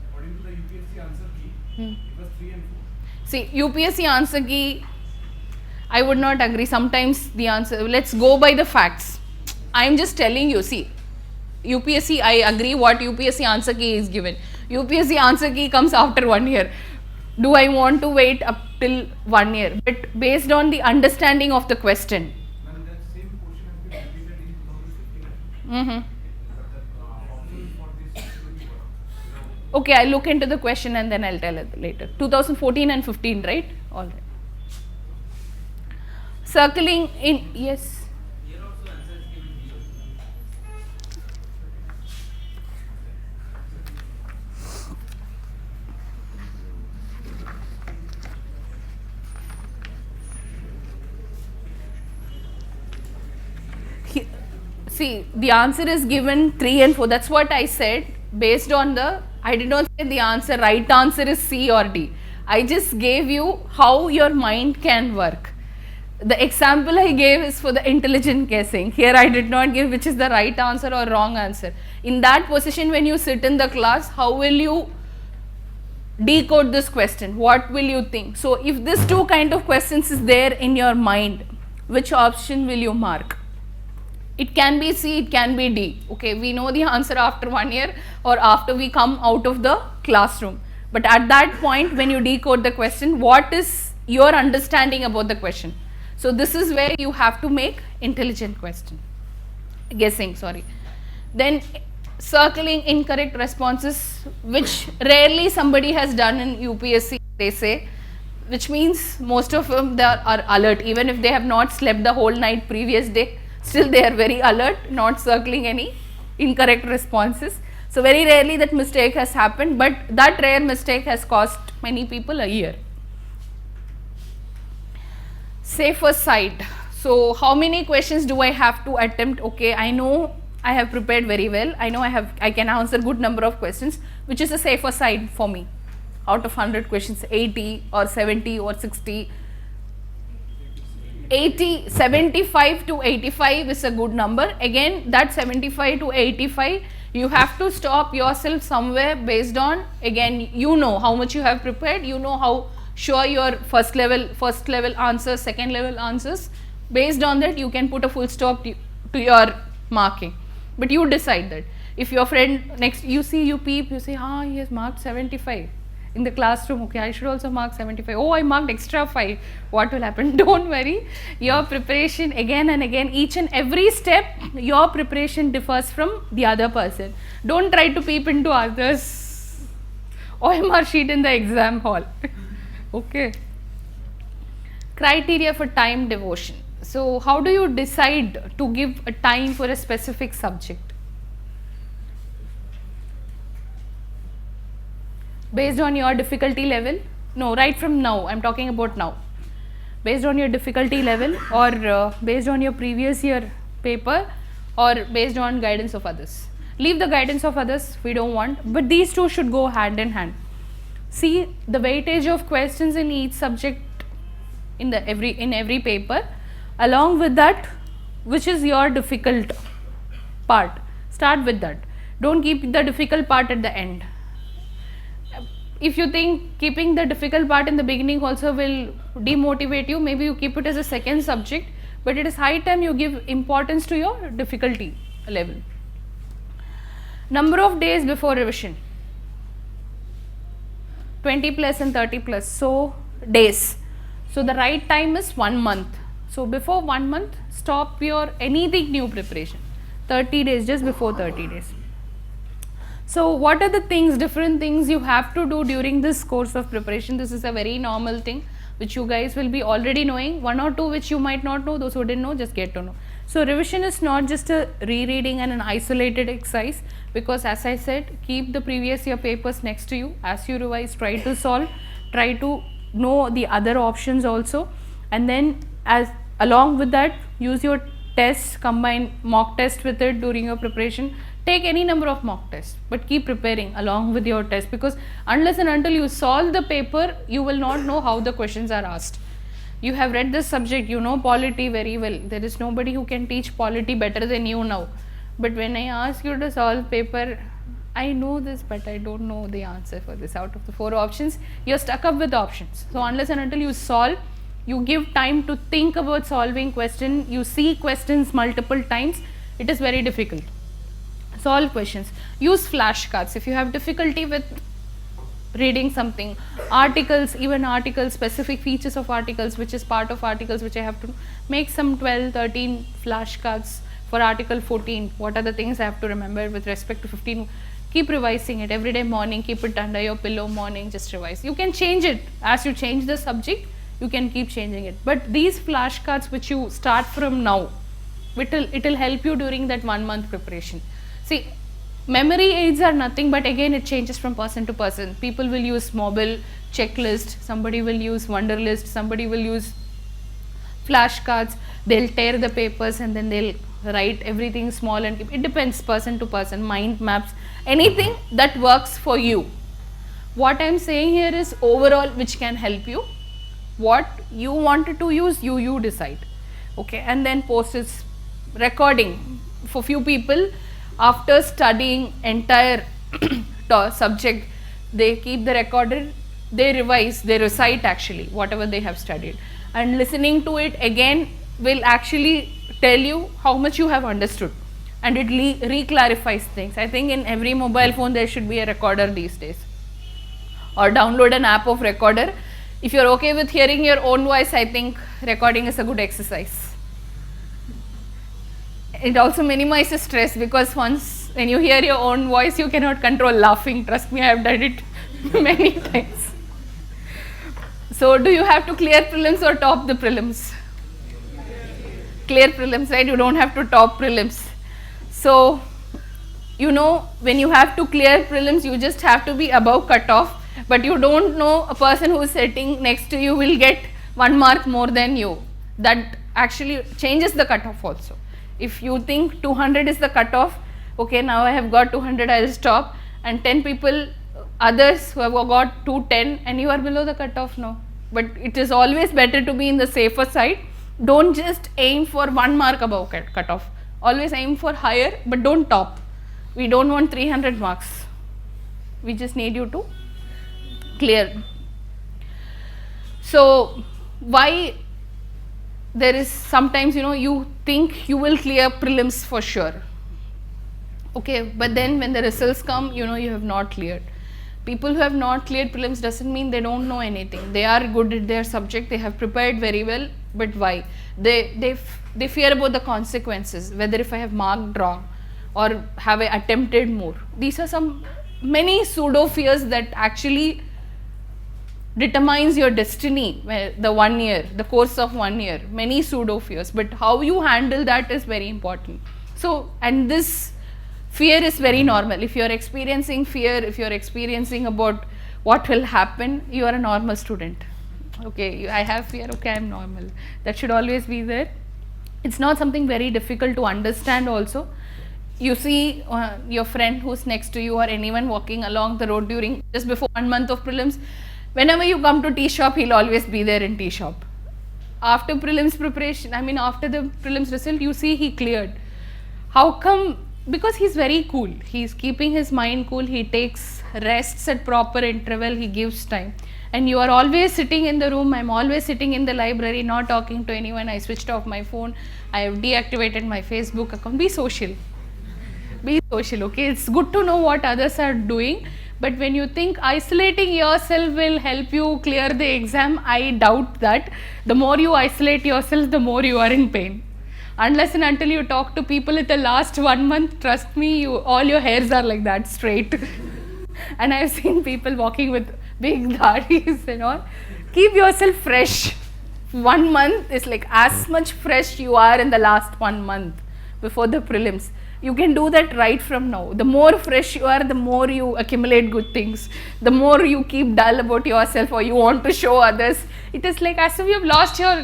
According to the UPSC answer key, it was 3 and 4. See, UPSC answer key, I would not agree. Sometimes the answer, let's go by the facts. I am just telling you, see, UPSC, I agree what UPSC answer key is given. UPSC answer key comes after 1 year. Do I want to wait up till 1 year? But based on the understanding of the question. And that same question has been repeated in 2015. Mm-hmm. But the options for this will be what? Okay, I'll look into the question and then I'll tell it later. 2014 and 15, right? All right. Circling in, yes. See, the answer is given 3 and 4. That's what I said based on the, I did not say the answer, right answer is C or D. I just gave you how your mind can work. The example I gave is for the intelligent guessing. Here I did not give which is the right answer or wrong answer. In that position when you sit in the class, how will you decode this question? What will you think? So if this 2 kind of questions is there in your mind, which option will you mark? It can be C, it can be D. Okay, we know the answer after 1 year or after we come out of the classroom. But at that point when you decode the question, what is your understanding about the question? So this is where you have to make intelligent guessing. Then circling incorrect responses, which rarely somebody has done in UPSC, they say, which means most of them they are alert, even if they have not slept the whole night previous day, still they are very alert, not circling any incorrect responses. So very rarely that mistake has happened, but that rare mistake has cost many people a year. Safer side. So how many questions do I have to attempt? Okay, I know I have prepared very well. I know I can answer good number of questions, which is a safer side for me. Out of 100 questions, 80 or 70 or 60. 75 to 85 is a good number. Again, that 75 to 85, you have to stop yourself somewhere based on, again, you know how much you have prepared, you know how sure your first level answers, second level answers. Based on that, you can put a full stop to your marking. But you decide that. If your friend next, you see, you peep, you say, he has marked 75 in the classroom. Okay, I should also mark 75. Oh, I marked extra 5. What will happen? Don't worry. Your preparation again and again, each and every step, your preparation differs from the other person. Don't try to peep into others' OMR sheet in the exam hall. Okay. Criteria for time devotion. So how do you decide to give a time for a specific subject? based on your difficulty level. No, right from now, I'm talking about now. Based on your difficulty level, or based on your previous year paper, or based on guidance of others. Leave the guidance of others, we don't want, but these two should go hand in hand. See the weightage of questions in each subject in every paper, along with that which is your difficult part. Start with that. Don't keep the difficult part at the end. If you think keeping the difficult part in the beginning also will demotivate you, maybe you keep it as a second subject, but it is high time you give importance to your difficulty level. Number of days before revision, 20 plus and 30 plus, so days. So the right time is 1 month. So before 1 month, stop your anything new preparation. 30 days, just before 30 days. So what are the things, different things you have to do during this course of preparation? This is a very normal thing which you guys will be already knowing. 1 or 2 which you might not know, those who didn't know, just get to know. So revision is not just a rereading and an isolated exercise, because as I said, keep the previous year papers next to you. As you revise, try to solve, try to know the other options also, and then along with that, use your tests, combine mock test with it during your preparation. Take any number of mock tests, but keep preparing along with your test, because unless and until you solve the paper, you will not know how the questions are asked. You have read this subject, you know polity very well. There is nobody who can teach polity better than you now. But when I ask you to solve paper, I know this, but I don't know the answer for this. Out of the 4 options, you're stuck up with options. So unless and until you solve, you give time to think about solving question, you see questions multiple times, it is very difficult. Solve questions. Use flashcards. If you have difficulty with reading something, articles, even articles, specific features of articles, which is part of articles which I have to make some 12, 13 flashcards for article 14. What are the things I have to remember with respect to 15? Keep revising it every day morning, keep it under your pillow morning, just revise. You can change it as you change the subject, you can keep changing it. But these flashcards which you start from now, it will help you during that 1 month preparation. See, memory aids are nothing, but again it changes from person to person. People will use mobile checklist, somebody will use Wonderlist, somebody will use flashcards, they'll tear the papers and then they'll write everything small, and it depends person to person, mind maps, anything that works for you. What I'm saying here is overall which can help you. What you wanted to use, you decide. Okay, and then post-its recording. For few people, after studying entire subject, they keep the recorder, they revise, they recite actually whatever they have studied, and listening to it again will actually tell you how much you have understood, and it re-clarifies things. I think in every mobile phone there should be a recorder these days, or download an app of recorder. If you're okay with hearing your own voice, I think recording is a good exercise. It also minimizes stress, because once when you hear your own voice, you cannot control laughing. Trust me, I have done it many times. So do you have to clear prelims or top the prelims? Clear prelims, right? You don't have to top prelims. So, you know, when you have to clear prelims, you just have to be above cutoff, but you don't know a person who is sitting next to you will get 1 mark more than you. That actually changes the cutoff also. If you think 200 is the cutoff, okay, now I have got 200, I will stop, and 10 people, others who have got 210, and you are below the cutoff now. But it is always better to be in the safer side. Don't just aim for 1 mark above cutoff. Always aim for higher, but don't top. We don't want 300 marks. We just need you to clear. So why there is sometimes, you know, you think you will clear prelims for sure. Okay, but then when the results come, you know, you have not cleared. People who have not cleared prelims doesn't mean they don't know anything. They are good at their subject, they have prepared very well, but why? They fear about the consequences, whether if I have marked wrong or have I attempted more. These are some many pseudo fears that actually determines your destiny, the 1 year, the course of 1 year, many pseudo fears, but how you handle that is very important. So, and this fear is very normal. If you are experiencing fear, if you are experiencing about what will happen? You are a normal student. Okay, I have fear, okay, I am normal. That should always be there. It's not something very difficult to understand also. You see your friend who's next to you or anyone walking along the road during just before 1 month of prelims, whenever you come to tea shop, he'll always be there in tea shop. After prelims preparation, I mean after the prelims result, you see he cleared. How come? Because he's very cool. He's keeping his mind cool. He takes rests at proper interval. He gives time. And you are always sitting in the room. I'm always sitting in the library, not talking to anyone. I switched off my phone. I have deactivated my Facebook account. Be social. Be social, okay? It's good to know what others are doing. But when you think isolating yourself will help you clear the exam, I doubt that. The more you isolate yourself, the more you are in pain. Unless and until you talk to people in the last 1 month, trust me, all your hairs are like that, straight. And I've seen people walking with big dadis and all. Keep yourself fresh. 1 month is like as much fresh you are in the last 1 month before the prelims. You can do that right from now. The more fresh you are, the more you accumulate good things. The more you keep dull about yourself or you want to show others. It is like as if you have lost your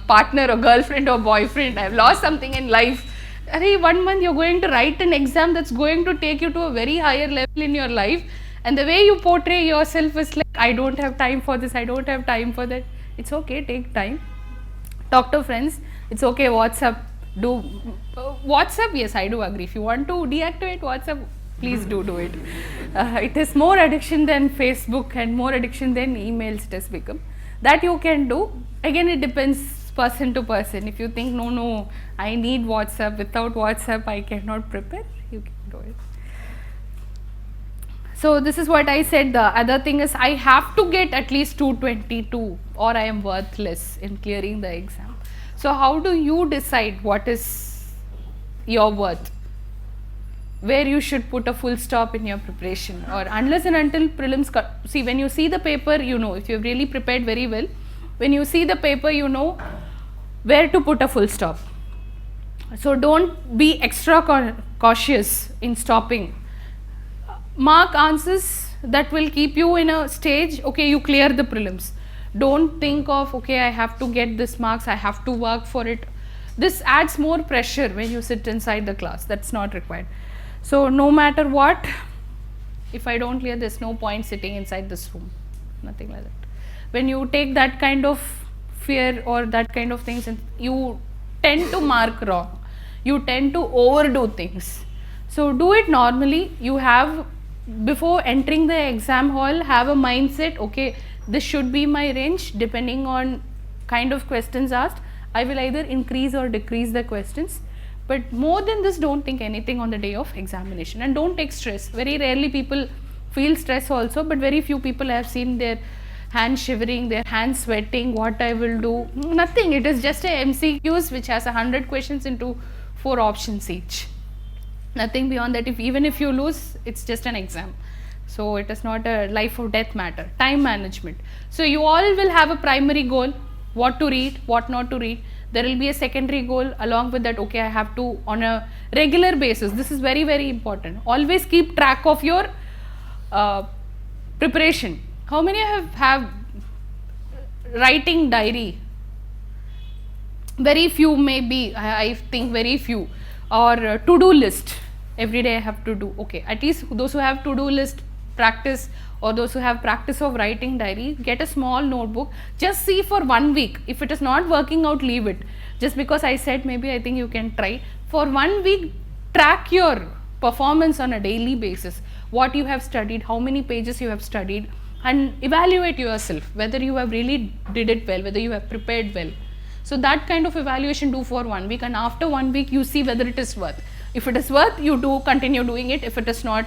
partner or girlfriend or boyfriend. I have lost something in life. 1 month you're going to write an exam that's going to take you to a very higher level in your life. And the way you portray yourself is like, I don't have time for this, I don't have time for that. It's okay, take time. Talk to friends. It's okay, WhatsApp. Do WhatsApp, yes, I do agree. If you want to deactivate WhatsApp, please do it. It is more addiction than Facebook and more addiction than emails it has become. That you can do. Again, it depends person to person. If you think, no, I need WhatsApp, without WhatsApp I cannot prepare, you can do it. So this is what I said. The other thing is I have to get at least 222 or I am worthless in clearing the exam. So how do you decide what is your worth? Where you should put a full stop in your preparation, or unless and until prelims. See, when you see the paper, you know if you have really prepared very well. When you see the paper, you know where to put a full stop. So don't be extra cautious in stopping. Mark answers that will keep you in a stage, okay, you clear the prelims. Don't think of, okay, I have to get this marks, I have to work for it. This adds more pressure when you sit inside the class. That's not required. So no matter what, if I don't clear, there's no point sitting inside this room. Nothing like that. When you take that kind of fear or that kind of things, you tend to mark wrong. You tend to overdo things. So do it normally. You have, before entering the exam hall, have a mindset, okay, this should be my range depending on kind of questions asked. I will either increase or decrease the questions. But more than this, don't think anything on the day of examination, and don't take stress. Very rarely people feel stress also, but very few people I have seen their hands shivering, their hands sweating, what I will do. Nothing. It is just a MCQs which has 100 questions into 4 options each. Nothing beyond that. Even if you lose, it's just an exam. So it is not a life or death matter. Time management. So you all will have a primary goal, what to read, what not to read. There will be a secondary goal along with that, okay, I have to on a regular basis. This is very, very important. Always keep track of your preparation. How many have writing diary? Very few maybe, I think very few. Or to-do list. Every day I have to do. Okay, at least those who have to-do list practice, or those who have practice of writing diary, get a small notebook. Just see for 1 week. If it is not working out, leave it. Just because I said maybe, I think you can try. For 1 week, track your performance on a daily basis. What you have studied, how many pages you have studied, and evaluate yourself whether you have really did it well, whether you have prepared well. So that kind of evaluation do for 1 week, and after 1 week you see whether it is worth. If it is worth, you do continue doing it. If it is not,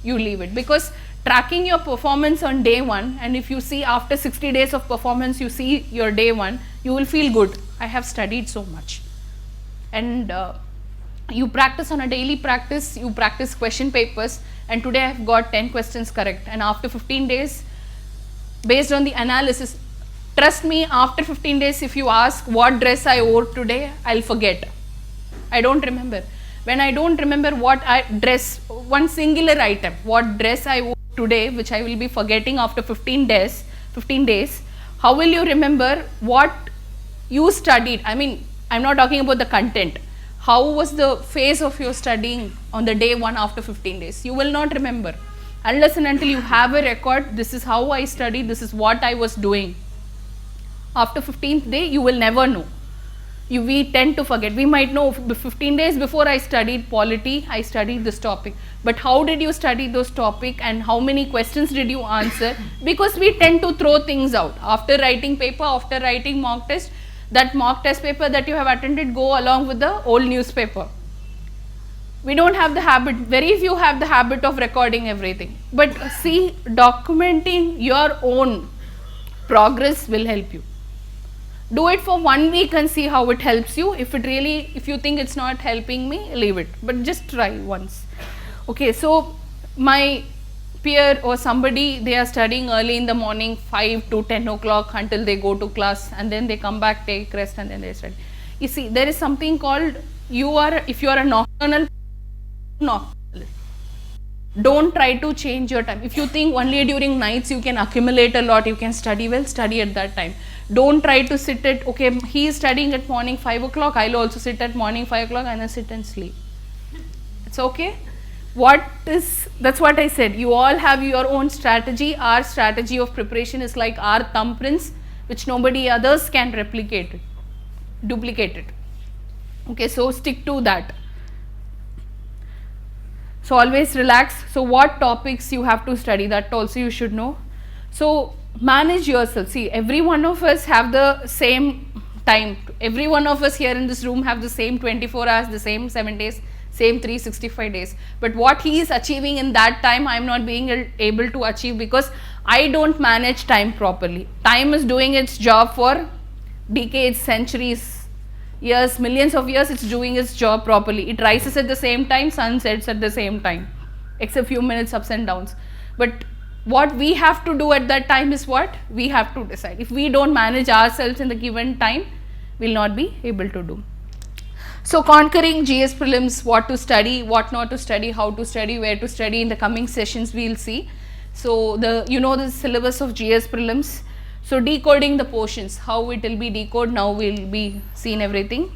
you leave it. Because tracking your performance on day 1, and if you see after 60 days of performance, you see your day 1, you will feel good. I have studied so much. And you practice on a daily practice, you practice question papers, and today I have got 10 questions correct. And after 15 days, based on the analysis, trust me, after 15 days, if you ask what dress I wore today, I'll forget. I don't remember. When I don't remember what I dress, one singular item, what dress I wore today, which I will be forgetting after 15 days, how will you remember what you studied? I mean, I'm not talking about the content. How was the phase of your studying on the day 1 after 15 days? You will not remember. Unless and until you have a record, this is how I studied, this is what I was doing. After 15th day, you will never know. We tend to forget. We might know 15 days before I studied polity, I studied this topic. But how did you study those topic and how many questions did you answer? Because we tend to throw things out. After writing paper, after writing mock test, that mock test paper that you have attended go along with the old newspaper. We don't have the habit, very few have the habit of recording everything. But see, documenting your own progress will help you. Do it for 1 week and see how it helps you. If you think it's not helping me, leave it. But just try once. Okay, so my peer or somebody, they are studying early in the morning, 5 to 10 o'clock until they go to class, and then they come back, take rest, and then they study. You see, there is something called, if you are a nocturnal, don't try to change your time. If you think only during nights you can accumulate a lot, you can study well, study at that time. Don't try to sit at, okay, he is studying at morning 5 o'clock, I'll also sit at morning 5 o'clock and then sit and sleep. It's okay. That's what I said. You all have your own strategy. Our strategy of preparation is like our thumbprints, which nobody others can duplicate it. Okay, so stick to that. So always relax. So what topics you have to study, that also you should know. So manage yourself. See, every one of us have the same time. Every one of us here in this room have the same 24 hours, the same 7 days, same 365 days. But what he is achieving in that time, I am not being able to achieve because I don't manage time properly. Time is doing its job for decades, centuries, years, millions of years. It's doing its job properly. It rises at the same time, sun sets at the same time, except few minutes ups and downs. But what we have to do at that time is what? We have to decide. If we don't manage ourselves in the given time, we will not be able to do. So conquering GS prelims, what to study, what not to study, how to study, where to study, in the coming sessions we will see. So the syllabus of GS prelims. So decoding the portions, how it will be decoded, now we will be seeing everything.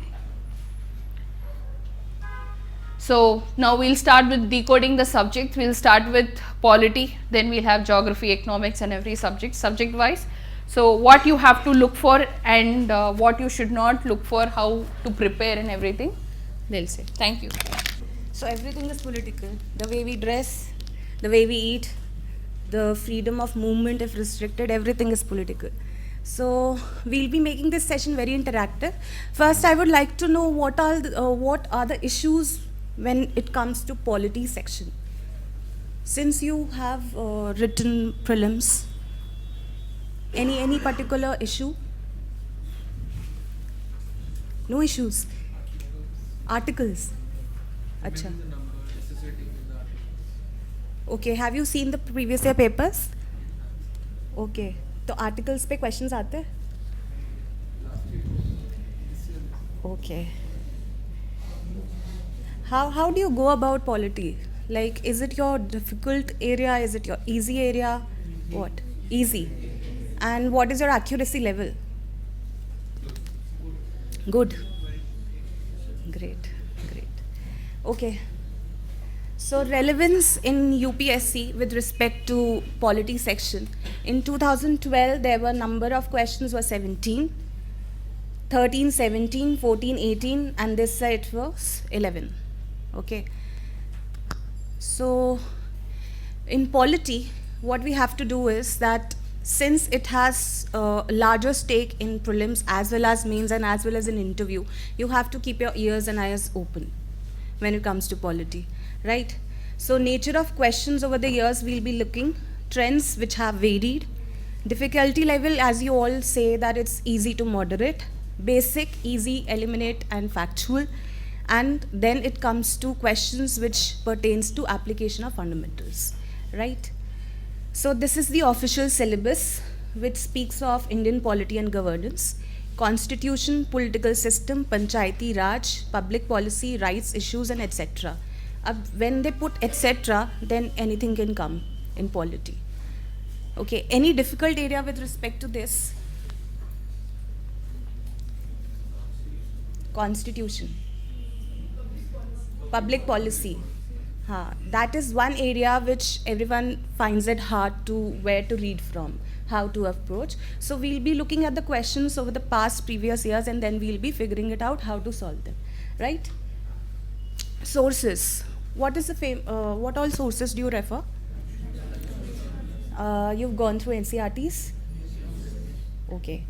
So now we will start with decoding the subject. We will start with polity, then we will have geography, economics and every subject wise. So what you have to look for and what you should not look for, how to prepare and everything, they will say. Thank you. So everything is political. The way we dress, the way we eat, the freedom of movement if restricted, everything is political. So we'll be making this session very interactive. First, I would like to know what are the issues when it comes to polity section. Since you have written prelims, any particular issue? No issues. Articles. Acha. Okay, have you seen the previous year papers? Okay, तो articles पे questions आते हैं? Okay. How do you go about polity? Like, is it your difficult area? Is it your easy area? What? Easy. And what is your accuracy level? Good. Great. Okay. So relevance in UPSC with respect to polity section. In 2012, there were number of questions were 17, 13, 17, 14, 18, and this side was 11. Okay. So in polity, what we have to do is that since it has a larger stake in prelims as well as mains and as well as an interview, you have to keep your ears and eyes open when it comes to polity, right? So nature of questions over the years, we'll be looking trends which have varied, difficulty level, as you all say that it's easy to moderate, basic, easy, eliminate and factual, and then it comes to questions which pertains to application of fundamentals, right? So this is the official syllabus which speaks of Indian polity and governance, constitution, political system, panchayati raj, public policy, rights issues and etc. When they put etc., then anything can come. in polity. Okay, any difficult area with respect to this? Constitution. Public policy. That is one area which everyone finds it hard to where to read from, how to approach. So we'll be looking at the questions over the past previous years and then we'll be figuring it out how to solve them, right? Sources. What is the what all sources do you refer? You've gone through NCRTs? Okay.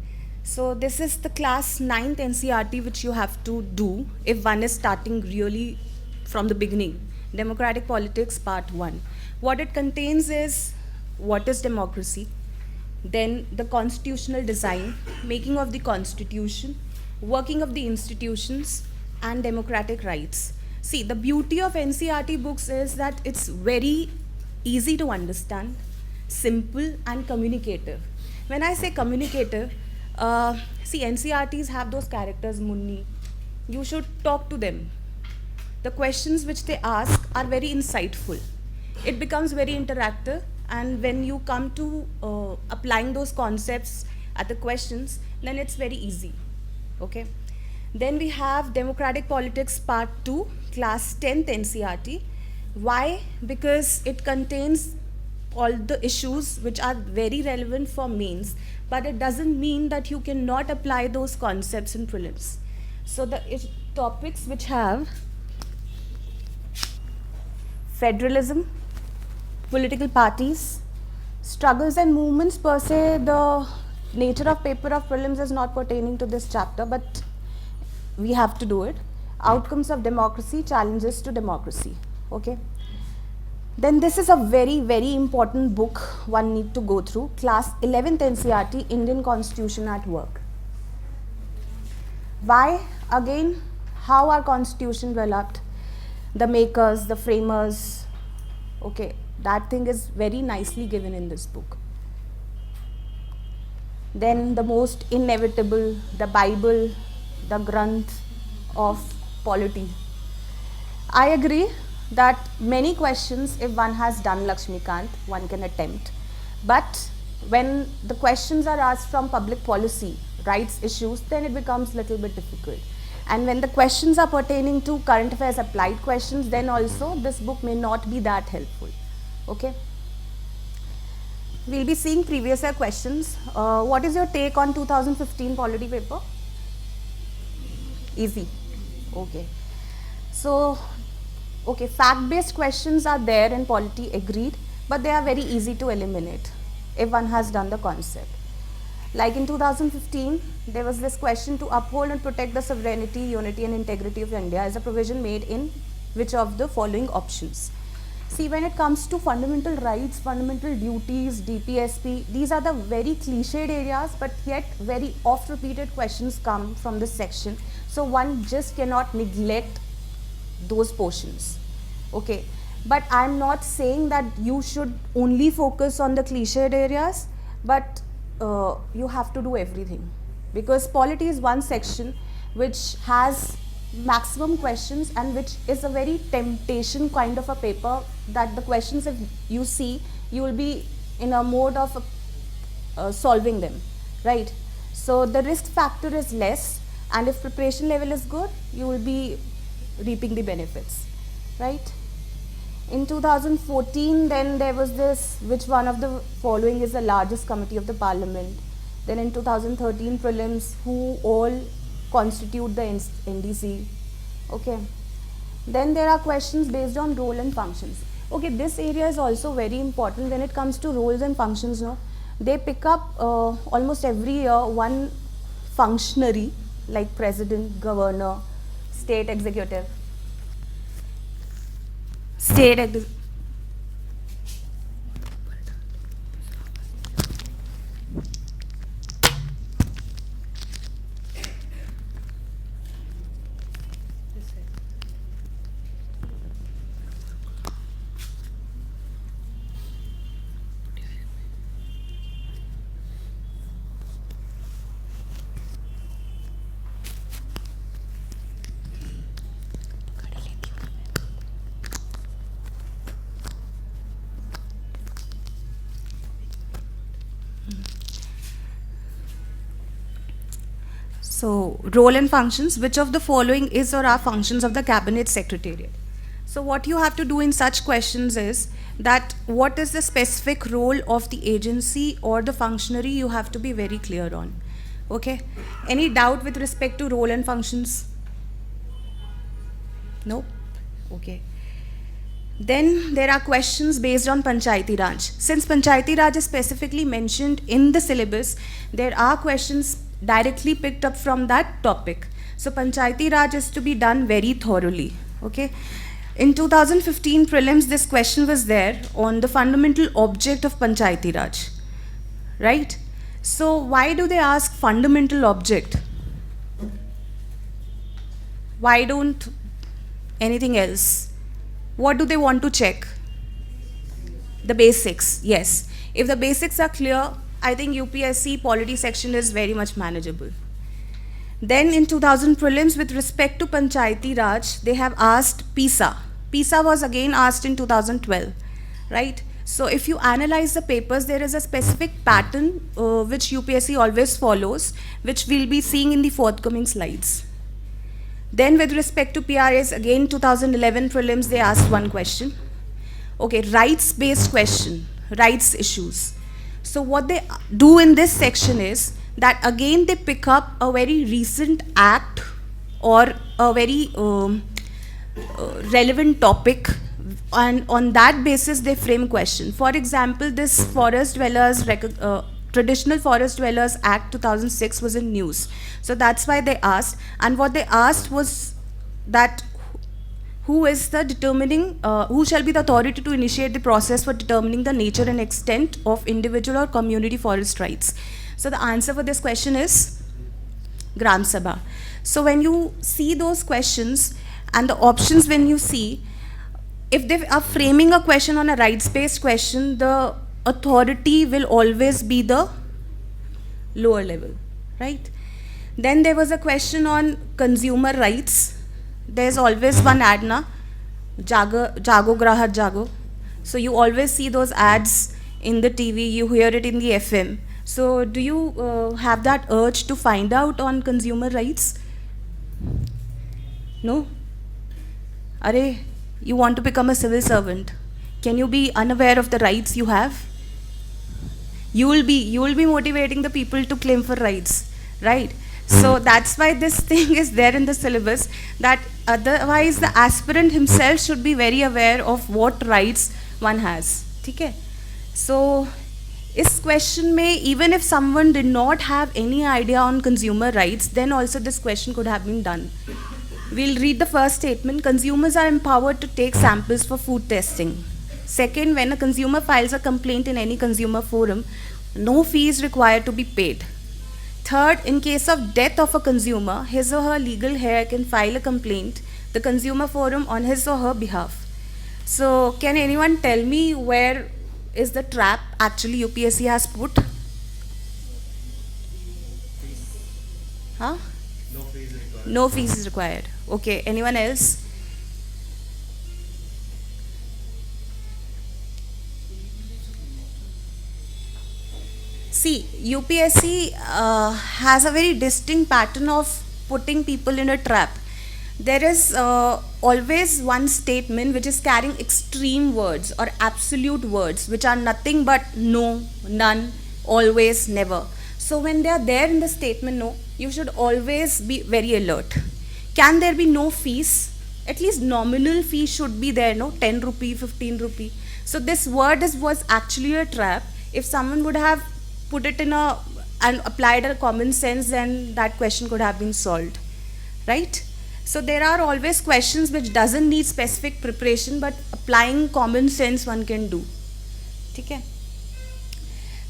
So this is the class 9th NCRT which you have to do if one is starting really from the beginning. Democratic Politics Part 1. What it contains is what is democracy, then the constitutional design, making of the constitution, working of the institutions, and democratic rights. See, the beauty of NCRT books is that it's very easy to understand, simple, and communicative. When I say communicative, see, NCRTs have those characters, Munni. You should talk to them. The questions which they ask are very insightful. It becomes very interactive, and when you come to applying those concepts at the questions, then it's very easy. Okay. Then we have Democratic Politics Part 2, Class 10th NCRT. Why? Because it contains all the issues which are very relevant for mains, but it doesn't mean that you cannot apply those concepts in prelims. So the topics which have federalism, political parties, struggles and movements per se, the nature of paper of prelims is not pertaining to this chapter, but we have to do it. Outcomes of democracy, challenges to democracy. Okay. Then this is a very, very important book one need to go through. Class 11th NCRT, Indian Constitution at Work. Why? Again, how our constitution developed, the makers, the framers. Okay, that thing is very nicely given in this book. Then the most inevitable, the Bible, the Granth of polity. I agree that many questions, if one has done Lakshmikant, one can attempt. But when the questions are asked from public policy, rights issues, then it becomes a little bit difficult. And when the questions are pertaining to current affairs applied questions, then also this book may not be that helpful. Okay. We'll be seeing previous year questions. What is your take on 2015 polity paper? Easy. Okay. So, okay, fact-based questions are there in polity, agreed, but they are very easy to eliminate if one has done the concept. Like in 2015, there was this question: to uphold and protect the sovereignty, unity and integrity of India is a provision made in which of the following options? See, when it comes to fundamental rights, fundamental duties, DPSP, these are the very cliched areas, but yet very oft repeated questions come from this section. So one just cannot neglect those portions. Okay, but I'm not saying that you should only focus on the cliched areas, but you have to do everything, because polity is one section which has maximum questions and which is a very temptation kind of a paper, that the questions, if you see, you will be in a mode of solving them, right? So the risk factor is less, and if preparation level is good, you will be reaping the benefits, right? In 2014, then there was this, which one of the following is the largest committee of the parliament? Then in 2013 prelims, who all constitute the NDC? Okay. Then there are questions based on role and functions. Okay, this area is also very important when it comes to roles and functions. No, they pick up almost every year one functionary like president, governor, state executive. So, role and functions, which of the following is or are functions of the cabinet secretariat? So what you have to do in such questions is that what is the specific role of the agency or the functionary, you have to be very clear on. Okay? Any doubt with respect to role and functions? No? Okay. Then there are questions based on Panchayati Raj. Since Panchayati Raj is specifically mentioned in the syllabus, there are questions directly picked up from that topic. So Panchayati Raj is to be done very thoroughly. Okay? In 2015 prelims, this question was there on the fundamental object of Panchayati Raj. Right? So why do they ask fundamental object? Why don't anything else? What do they want to check? The basics, yes. If the basics are clear, I think UPSC polity section is very much manageable. Then in 2000 prelims, with respect to Panchayati Raj, they have asked PISA. PISA was again asked in 2012, right? So if you analyze the papers, there is a specific pattern which UPSC always follows, which we'll be seeing in the forthcoming slides. Then with respect to PRAs, again 2011 prelims, they asked one question. Okay, rights-based question, rights issues. So what they do in this section is that again they pick up a very recent act or a very relevant topic, and on that basis they frame question. For example, this Forest Dwellers Traditional Forest Dwellers Act 2006 was in news. So that's why they asked, and what they asked was that who is the determining, who shall be the authority to initiate the process for determining the nature and extent of individual or community forest rights. So the answer for this question is Gram Sabha. So when you see those questions and the options, when you see, if they are framing a question on a rights-based question, the authority will always be the lower level, right? Then there was a question on consumer rights. There's always one ad na, Jago Grahat Jago. So you always see those ads in the TV, you hear it in the FM. So do you have that urge to find out on consumer rights? No? Are you want to become a civil servant? Can you be unaware of the rights you have? You will be motivating the people to claim for rights, right? So that's why this thing is there in the syllabus, that otherwise the aspirant himself should be very aware of what rights one has. Okay? So this question may, even if someone did not have any idea on consumer rights, then also this question could have been done. We'll read the first statement. Consumers are empowered to take samples for food testing. Second, when a consumer files a complaint in any consumer forum, no fee is required to be paid. Third, in case of death of a consumer, his or her legal heir can file a complaint, the consumer forum, on his or her behalf. So can anyone tell me where is the trap actually UPSC has put? Huh? No fees required. No fees is required. Okay, anyone else? See, UPSC has a very distinct pattern of putting people in a trap. There is always one statement which is carrying extreme words or absolute words which are nothing but no, none, always, never. So when they are there in the statement no, you should always be very alert. Can there be no fees? At least nominal fee should be there, no? 10 rupee, 15 rupee. So this word was actually a trap. If someone would have put it in and applied a common sense, then that question could have been solved, right? So there are always questions which doesn't need specific preparation, but applying common sense one can do. Okay?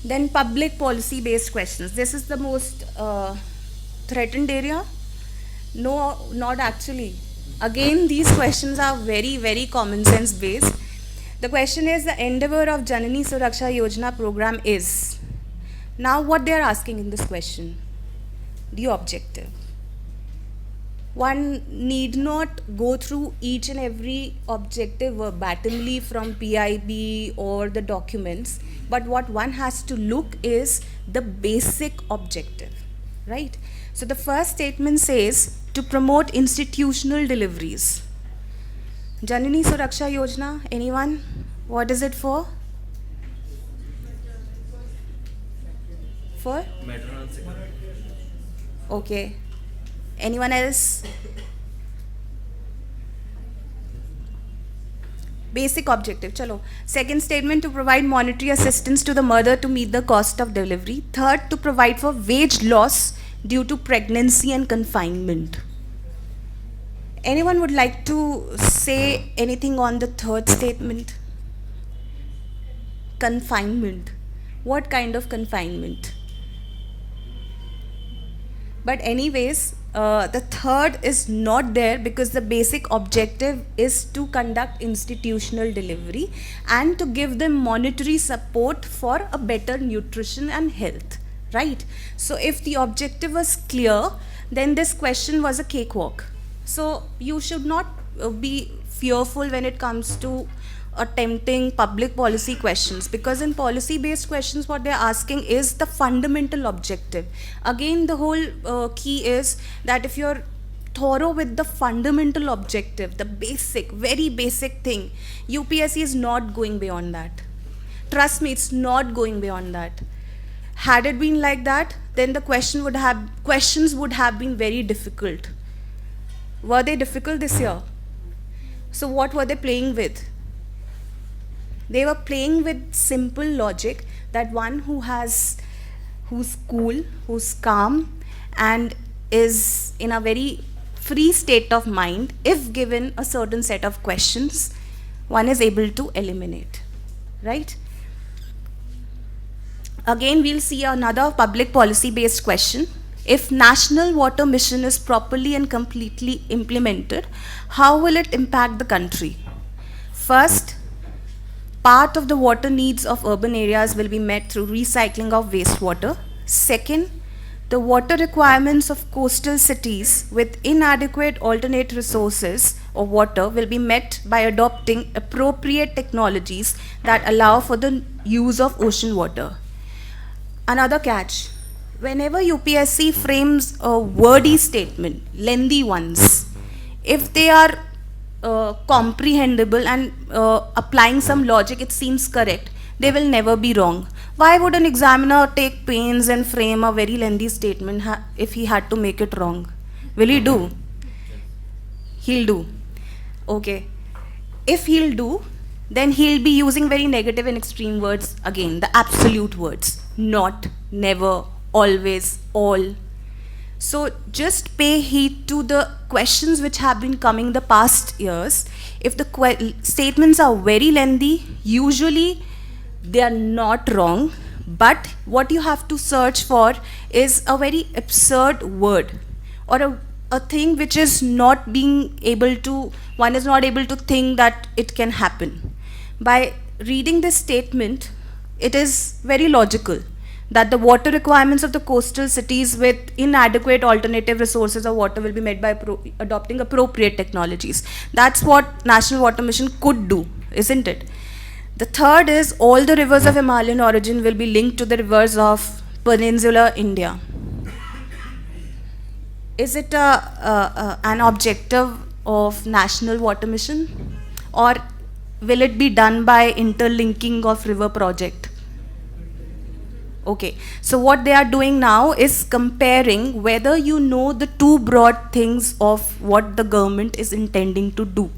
Then public policy based questions. This is the most threatened area. No, not actually. Again, these questions are very, very common sense based. The question is, the endeavor of Janani Suraksha Yojana program is. Now what they are asking in this question? The objective. One need not go through each and every objective verbatimly from PIB or the documents, but what one has to look is the basic objective. right? So the first statement says to promote institutional deliveries. Janani Suraksha Yojana, anyone? What is it for? For? Maternal sick. Okay. Anyone else? Basic objective. Chalo. Second statement, to provide monetary assistance to the mother to meet the cost of delivery. Third, to provide for wage loss due to pregnancy and confinement. Anyone would like to say anything on the third statement? Confinement. What kind of confinement? But anyways, the third is not there because the basic objective is to conduct institutional delivery and to give them monetary support for a better nutrition and health, right? So if the objective was clear, then this question was a cakewalk. So you should not be fearful when it comes to attempting public policy questions, because in policy based questions what they're asking is the fundamental objective. Again, the whole key is that if you're thorough with the fundamental objective, the basic, very basic thing, UPSC is not going beyond that. Trust me, it's not going beyond that. Had it been like that, then the questions would have been very difficult. Were they difficult this year? So what were they playing with? They were playing with simple logic that one who's cool, who's calm, and is in a very free state of mind, if given a certain set of questions, one is able to eliminate, right? Again, we'll see another public policy based question. If National Water Mission is properly and completely implemented, how will it impact the country? First, part of the water needs of urban areas will be met through recycling of wastewater. Second, the water requirements of coastal cities with inadequate alternate resources of water will be met by adopting appropriate technologies that allow for the use of ocean water. Another catch, whenever UPSC frames a wordy statement, lengthy ones, if they are comprehensible and applying some logic, it seems correct, they will never be wrong. Why would an examiner take pains and frame a very lengthy statement if he had to make it wrong? Will he do? He'll do. Okay. If he'll do, then he'll be using very negative and extreme words again, the absolute words. Not, never, always, all. So just pay heed to the questions which have been coming the past years. If the statements are very lengthy, usually they are not wrong, but what you have to search for is a very absurd word or a thing which is not being able to, one is not able to think that it can happen. By reading this statement, it is very logical that the water requirements of the coastal cities with inadequate alternative resources of water will be met by adopting appropriate technologies. That's what National Water Mission could do, isn't it? The third is all the rivers of Himalayan origin will be linked to the rivers of peninsular India. Is it an objective of National Water Mission, or will it be done by interlinking of river project? Okay, so what they are doing now is comparing whether you know the two broad things of what the government is intending to do.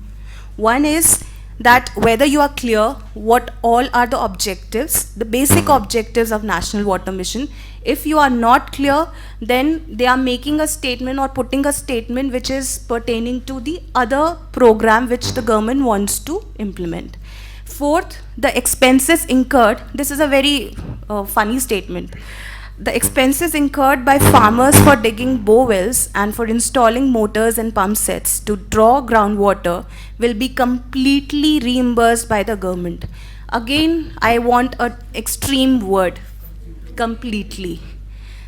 One is that whether you are clear what all are the objectives, the basic objectives of National Water Mission. If you are not clear, then they are making a statement or putting a statement which is pertaining to the other program which the government wants to implement. Fourth, the expenses incurred. This is a very funny statement. The expenses incurred by farmers for digging bow wells and for installing motors and pump sets to draw groundwater will be completely reimbursed by the government. Again, I want an extreme word, completely.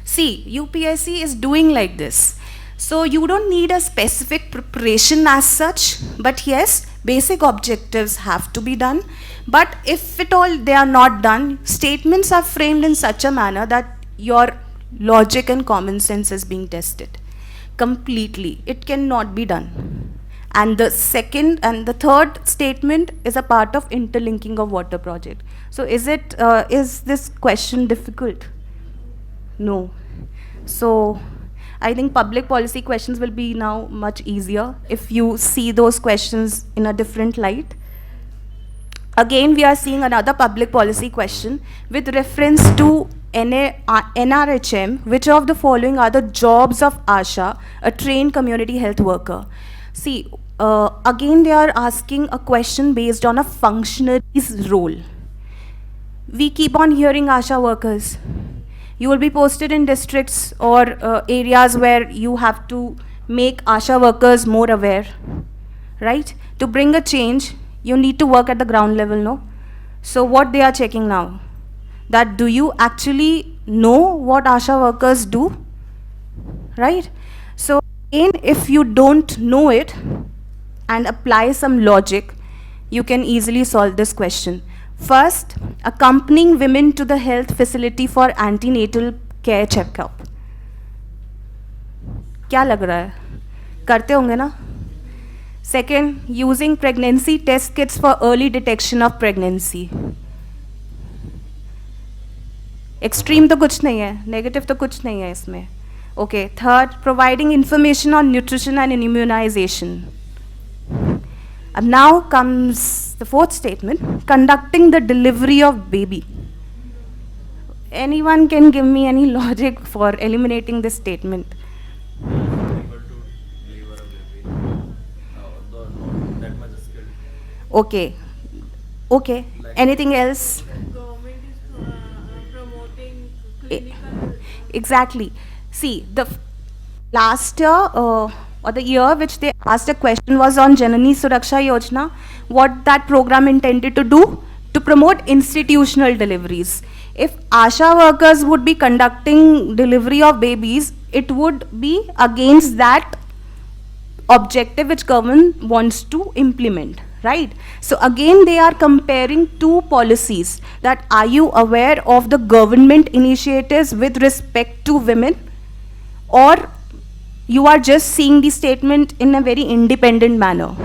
See, UPSC is doing like this. So you don't need a specific preparation as such, but yes, basic objectives have to be done. But if at all they are not done, statements are framed in such a manner that your logic and common sense is being tested. Completely. It cannot be done. And the second and the third statement is a part of interlinking of water project. So is this question difficult? No. So I think public policy questions will be now much easier if you see those questions in a different light. Again, we are seeing another public policy question with reference to NRHM. Which of the following are the jobs of ASHA, a trained community health worker? See, again they are asking a question based on a functionary's role. We keep on hearing ASHA workers. You will be posted in districts or areas where you have to make ASHA workers more aware, right? To bring a change, you need to work at the ground level, no? So what they are checking now? That do you actually know what ASHA workers do, right? So again, if you don't know it and apply some logic, you can easily solve this question. First, accompanying women to the health facility for antenatal care checkup. क्या लग रहा है? करते होंगे ना? Second, using pregnancy test kits for early detection of pregnancy. Extreme तो कुछ नहीं है, negative तो कुछ नहीं है इसमें. Okay. Third, providing information on nutrition and immunization. And now comes the fourth statement, conducting the delivery of baby. Anyone can give me any logic for eliminating this statement? Able to deliver a baby. Not that much skilled. Okay. Okay. Anything else? Government is promoting E- clinical. Exactly. See, the last year or the year which they asked a question was on Janani Suraksha Yojana, what that program intended to do to promote institutional deliveries. If ASHA workers would be conducting delivery of babies, it would be against that objective which government wants to implement, right? So again they are comparing two policies, that are you aware of the government initiatives with respect to women, or you are just seeing the statement in a very independent manner,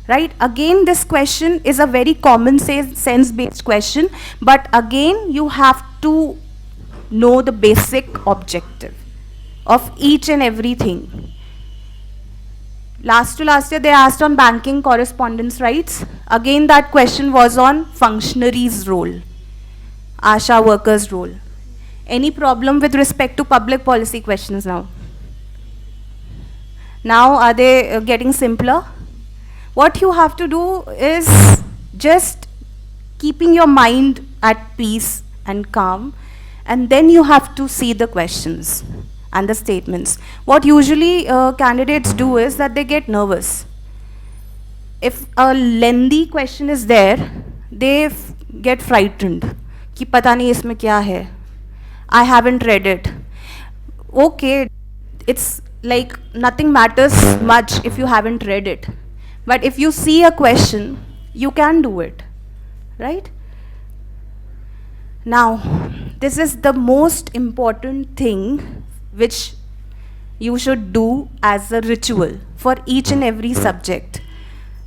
right? Again, this question is a very common sense based question, but again you have to know the basic objective of each and everything. Last year they asked on banking correspondence rights. Again that question was on functionaries' role, ASHA workers' role. Any problem with respect to public policy questions now? Now are they getting simpler? What you have to do is just keeping your mind at peace and calm, and then you have to see the questions and the statements. What usually candidates do is that they get nervous. If a lengthy question is there, they get frightened. कि पता नहीं इसमें क्या है. I haven't read it. Okay, it's like nothing matters much if you haven't read it. But if you see a question, you can do it, right? Now, this is the most important thing which you should do as a ritual for each and every subject.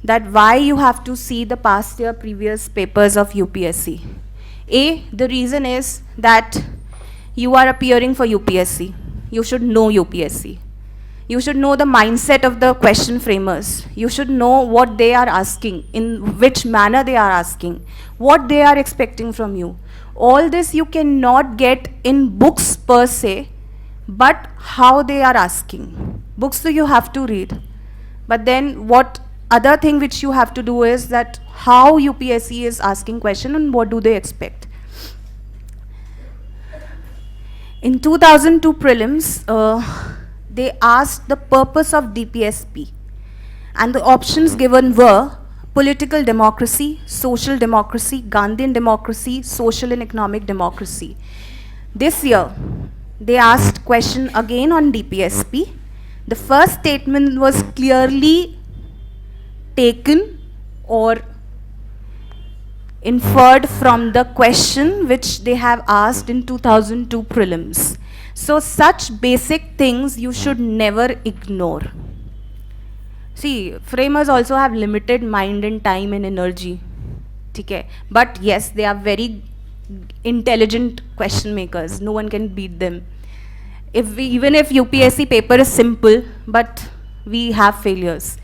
That why you have to see the past year previous papers of UPSC. The reason is that you are appearing for UPSC. You should know UPSC. You should know the mindset of the question framers. You should know what they are asking, in which manner they are asking, what they are expecting from you. All this you cannot get in books per se, but how they are asking. Books so you have to read. But then what other thing which you have to do is that how UPSC is asking question and what do they expect. In 2002 prelims, they asked the purpose of DPSP, and the options given were political democracy, social democracy, Gandhian democracy, social and economic democracy. This year, they asked question again on DPSP. The first statement was clearly taken or inferred from the question which they have asked in 2002 prelims. So such basic things you should never ignore. See, framers also have limited mind and time and energy. Okay? But yes, they are very intelligent question makers. No one can beat them. Even if UPSC paper is simple, but we have failures,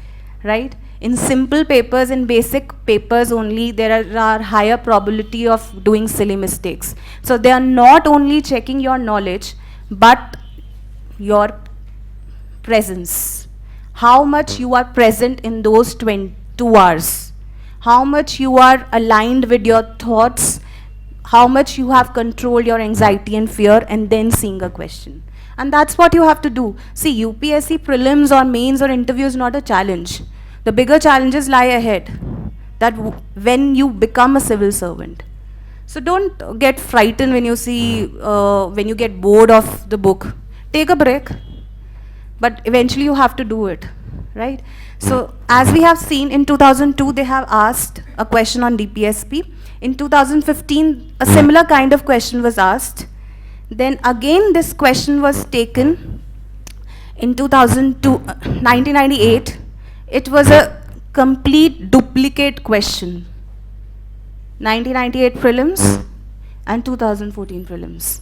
right? In simple papers, in basic papers only, there are higher probability of doing silly mistakes. So they are not only checking your knowledge, but your presence. How much you are present in those 2 hours. How much you are aligned with your thoughts. How much you have controlled your anxiety and fear, and then seeing a question. And that's what you have to do. See, UPSC prelims or mains or interview is not a challenge. The bigger challenges lie ahead. That when you become a civil servant. So don't get frightened when you see, when you get bored of the book. Take a break. But eventually you have to do it, right? So as we have seen in 2002, they have asked a question on DPSP. In 2015, a similar kind of question was asked. Then again, this question was taken in 1998. It was a complete duplicate question. 1998 prelims and 2014 prelims.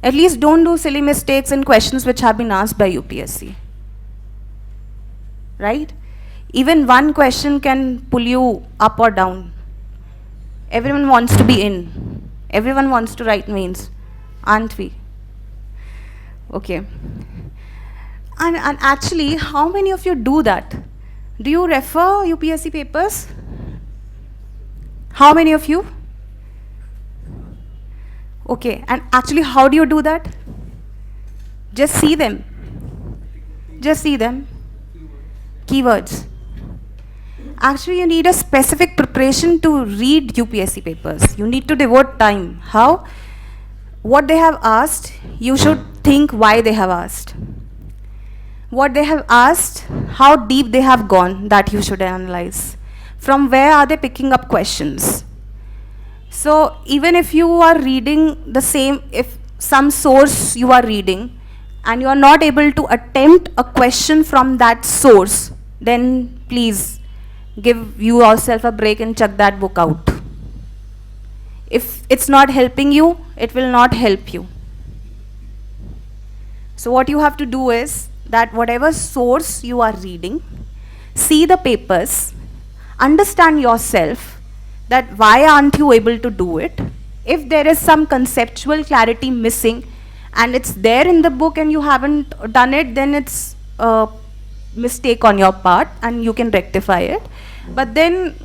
At least don't do silly mistakes in questions which have been asked by UPSC. Right? Even one question can pull you up or down. Everyone wants to be in. Everyone wants to write mains, aren't we? Okay. And actually, how many of you do that? Do you refer UPSC papers? How many of you? Okay, and actually how do you do that? Just see them. Just see them. Keywords. Actually, you need a specific preparation to read UPSC papers. You need to devote time. How? What they have asked, you should think why they have asked. What they have asked, how deep they have gone, that you should analyze. From where are they picking up questions? So even if you are reading the same, if some source you are reading, and you are not able to attempt a question from that source, then please give yourself a break and check that book out. If it's not helping you, it will not help you. So what you have to do is that whatever source you are reading, see the papers, understand yourself, that why aren't you able to do it. If there is some conceptual clarity missing and it's there in the book and you haven't done it, then it's a mistake on your part and you can rectify it. But then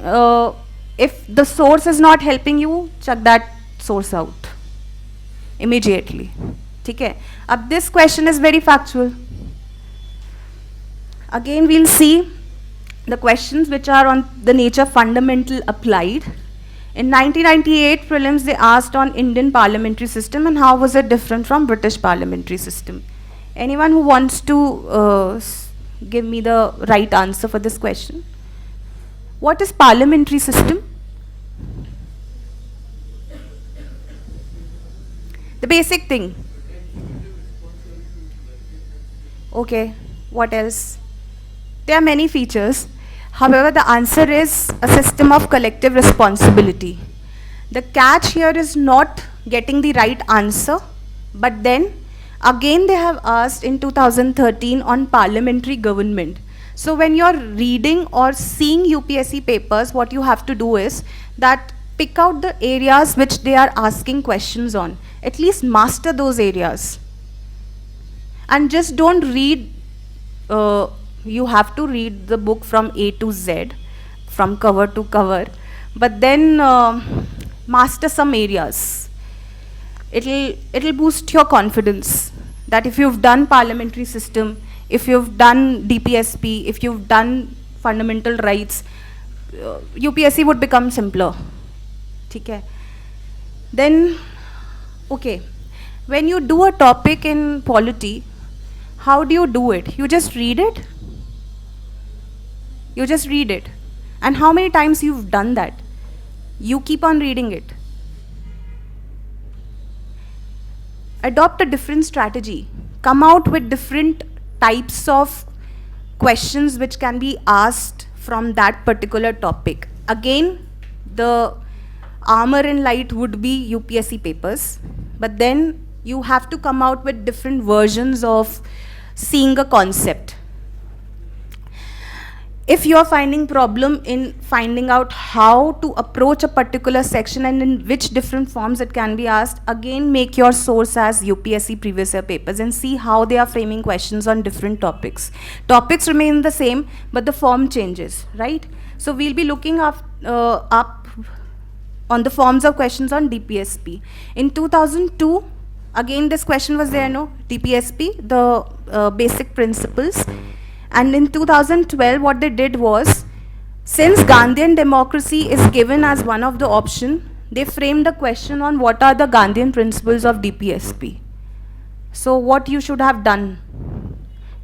if the source is not helping you, check that source out immediately. Okay? This question is very factual. Again, we'll see the questions which are on the nature fundamental applied. In 1998 prelims, they asked on Indian parliamentary system and how was it different from British parliamentary system. Anyone who wants to give me the right answer for this question? What is parliamentary system? The basic thing. Okay, what else? There are many features. However, the answer is a system of collective responsibility. The catch here is not getting the right answer, but then again they have asked in 2013 on parliamentary government. So when you're reading or seeing UPSC papers, what you have to do is that pick out the areas which they are asking questions on. At least master those areas. And just don't read, you have to read the book from A to Z, from cover to cover, but then master some areas. It'll boost your confidence that if you've done parliamentary system, if you've done DPSP, if you've done fundamental rights, UPSC would become simpler. Okay. Then, okay, when you do a topic in polity, how do you do it? You just read it? You just read it. And how many times you've done that? You keep on reading it. adopt a different strategy. Come out with different types of questions which can be asked from that particular topic. Again, the armor and light would be UPSC papers, but then you have to come out with different versions of seeing a concept. If you are finding problem in finding out how to approach a particular section and in which different forms it can be asked, again make your source as UPSC previous year papers and see how they are framing questions on different topics. Topics remain the same, but the form changes, right? So we'll be looking up on the forms of questions on DPSP. In 2002, again this question was there, no? DPSP, the basic principles. And in 2012, what they did was, since Gandhian democracy is given as one of the option, they framed a question on what are the Gandhian principles of DPSP. So what you should have done?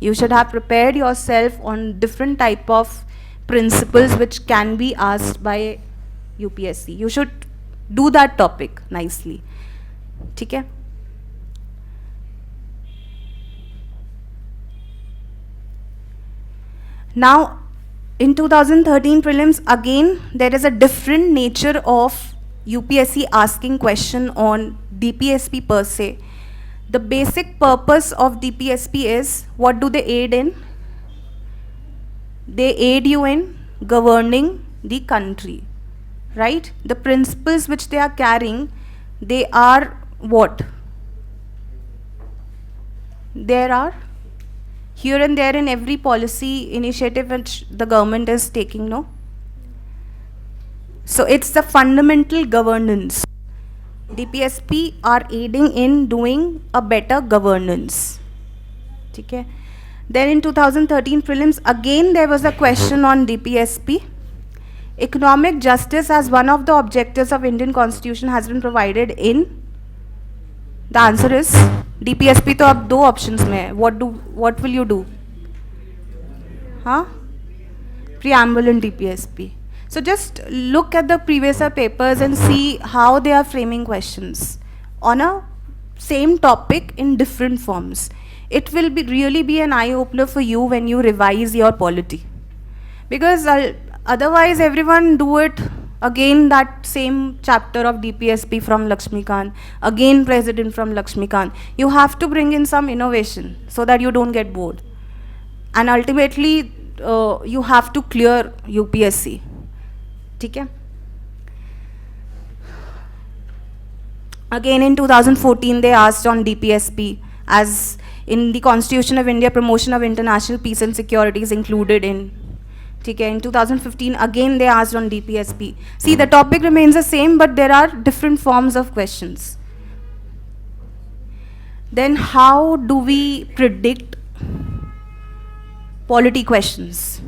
You should have prepared yourself on different type of principles which can be asked by UPSC. You should do that topic nicely. Okay? Now, in 2013 prelims, again, there is a different nature of UPSC asking question on DPSP per se. The basic purpose of DPSP is, what do they aid in? They aid you in governing the country, right? The principles which they are carrying, they are what? There are here and there in every policy initiative which the government is taking, no? So it's the fundamental governance. DPSP are aiding in doing a better governance. Okay? Then in 2013 prelims, again there was a question on DPSP. Economic justice as one of the objectives of Indian Constitution has been provided in. The answer is DPSP तो अब दो options में है. What will you do? Huh? Preamble in DPSP. So just look at the previous year papers and see how they are framing questions on a same topic in different forms. It will really be an eye opener for you when you revise your polity, because otherwise everyone do it. Again that same chapter of DPSP from Lakshmikant, again president from Lakshmikant. You have to bring in some innovation so that you don't get bored. And ultimately, you have to clear UPSC. Okay? Again in 2014, they asked on DPSP, as in the Constitution of India, promotion of international peace and security is included in. In 2015, again they asked on DPSP. See, the topic remains the same, but there are different forms of questions. Then how do we predict polity questions?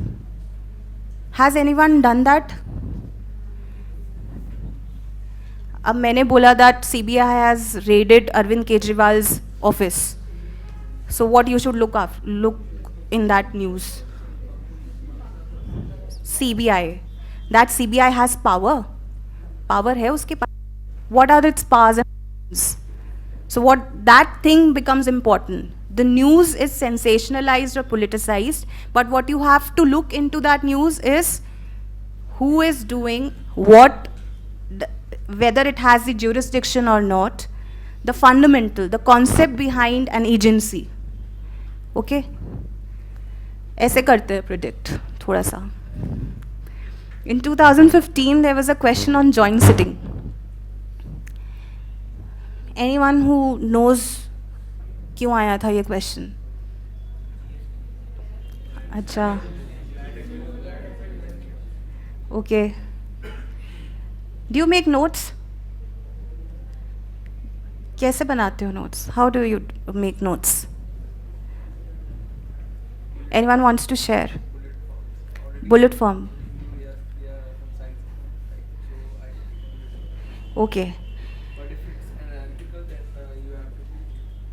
Has anyone done that? अब मैंने बोला that CBI has raided Arvind Kejriwal's office. So what you should look in that news? CBI. That CBI has power. Power है उसके पास. What are its powers and functions? So what that thing becomes important. The news is sensationalized or politicized, but what you have to look into that news is who is doing what, whether it has the jurisdiction or not, the fundamental, the concept behind an agency. Okay? ऐसे करते हैं predict थोड़ा सा. In 2015, there was a question on joint sitting. Anyone who knows क्यों आया था ये question? अच्छा. Okay. Do you make notes? कैसे बनाते हो notes? How do you make notes? Anyone wants to share? Bullet form. Okay. But if it's an article, then you have to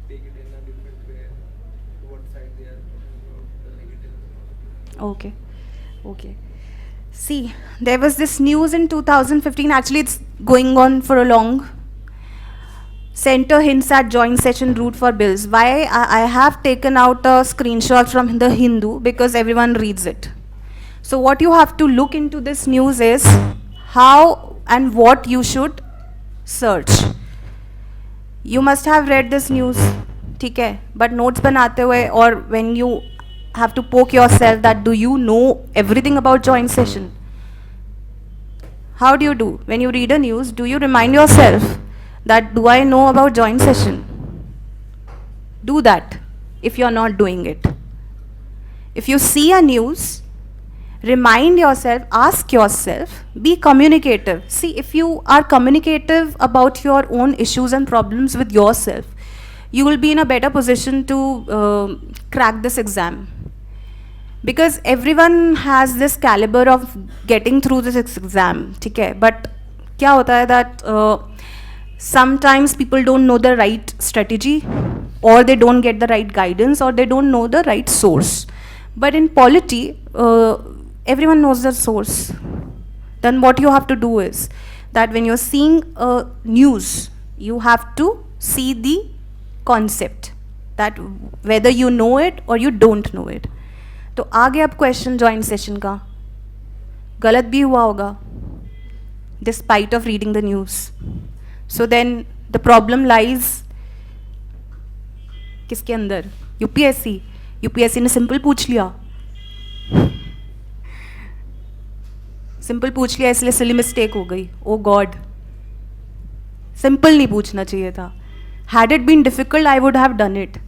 take it in a different way. What side they are telling it in. Okay. Okay. See, there was this news in 2015. Actually, it's going on for a long. Center hints at joint session route for bills. Why I have taken out a screenshot from the Hindu, because everyone reads it. So what you have to look into this news is how and what you should search. You must have read this news, ठीक है? But notes बनाते हुए, or when you have to poke yourself that do you know everything about joint session? How do you do? When you read a news, do you remind yourself that do I know about joint session? Do that if you're not doing it. If you see a news, remind yourself, ask yourself, be communicative. See, if you are communicative about your own issues and problems with yourself, you will be in a better position to crack this exam. Because everyone has this caliber of getting through this exam, ठीक है? But क्या होता है that sometimes people don't know the right strategy, or they don't get the right guidance, or they don't know the right source. But in polity, everyone knows the source. Then what you have to do is that when you're seeing news, you have to see the concept, that whether you know it or you don't know it. तो आ गया अब question joint session का, गलत भी हुआ होगा despite of reading the news. So then the problem lies किसके अंदर? यूपीएससी. यूपीएससी ने सिंपल पूछ लिया, सिंपल पूछ लिया इसलिए सिली मिस्टेक हो गई. ओ गॉड, सिंपल नहीं पूछना चाहिए था. Had it been difficult I would have done it.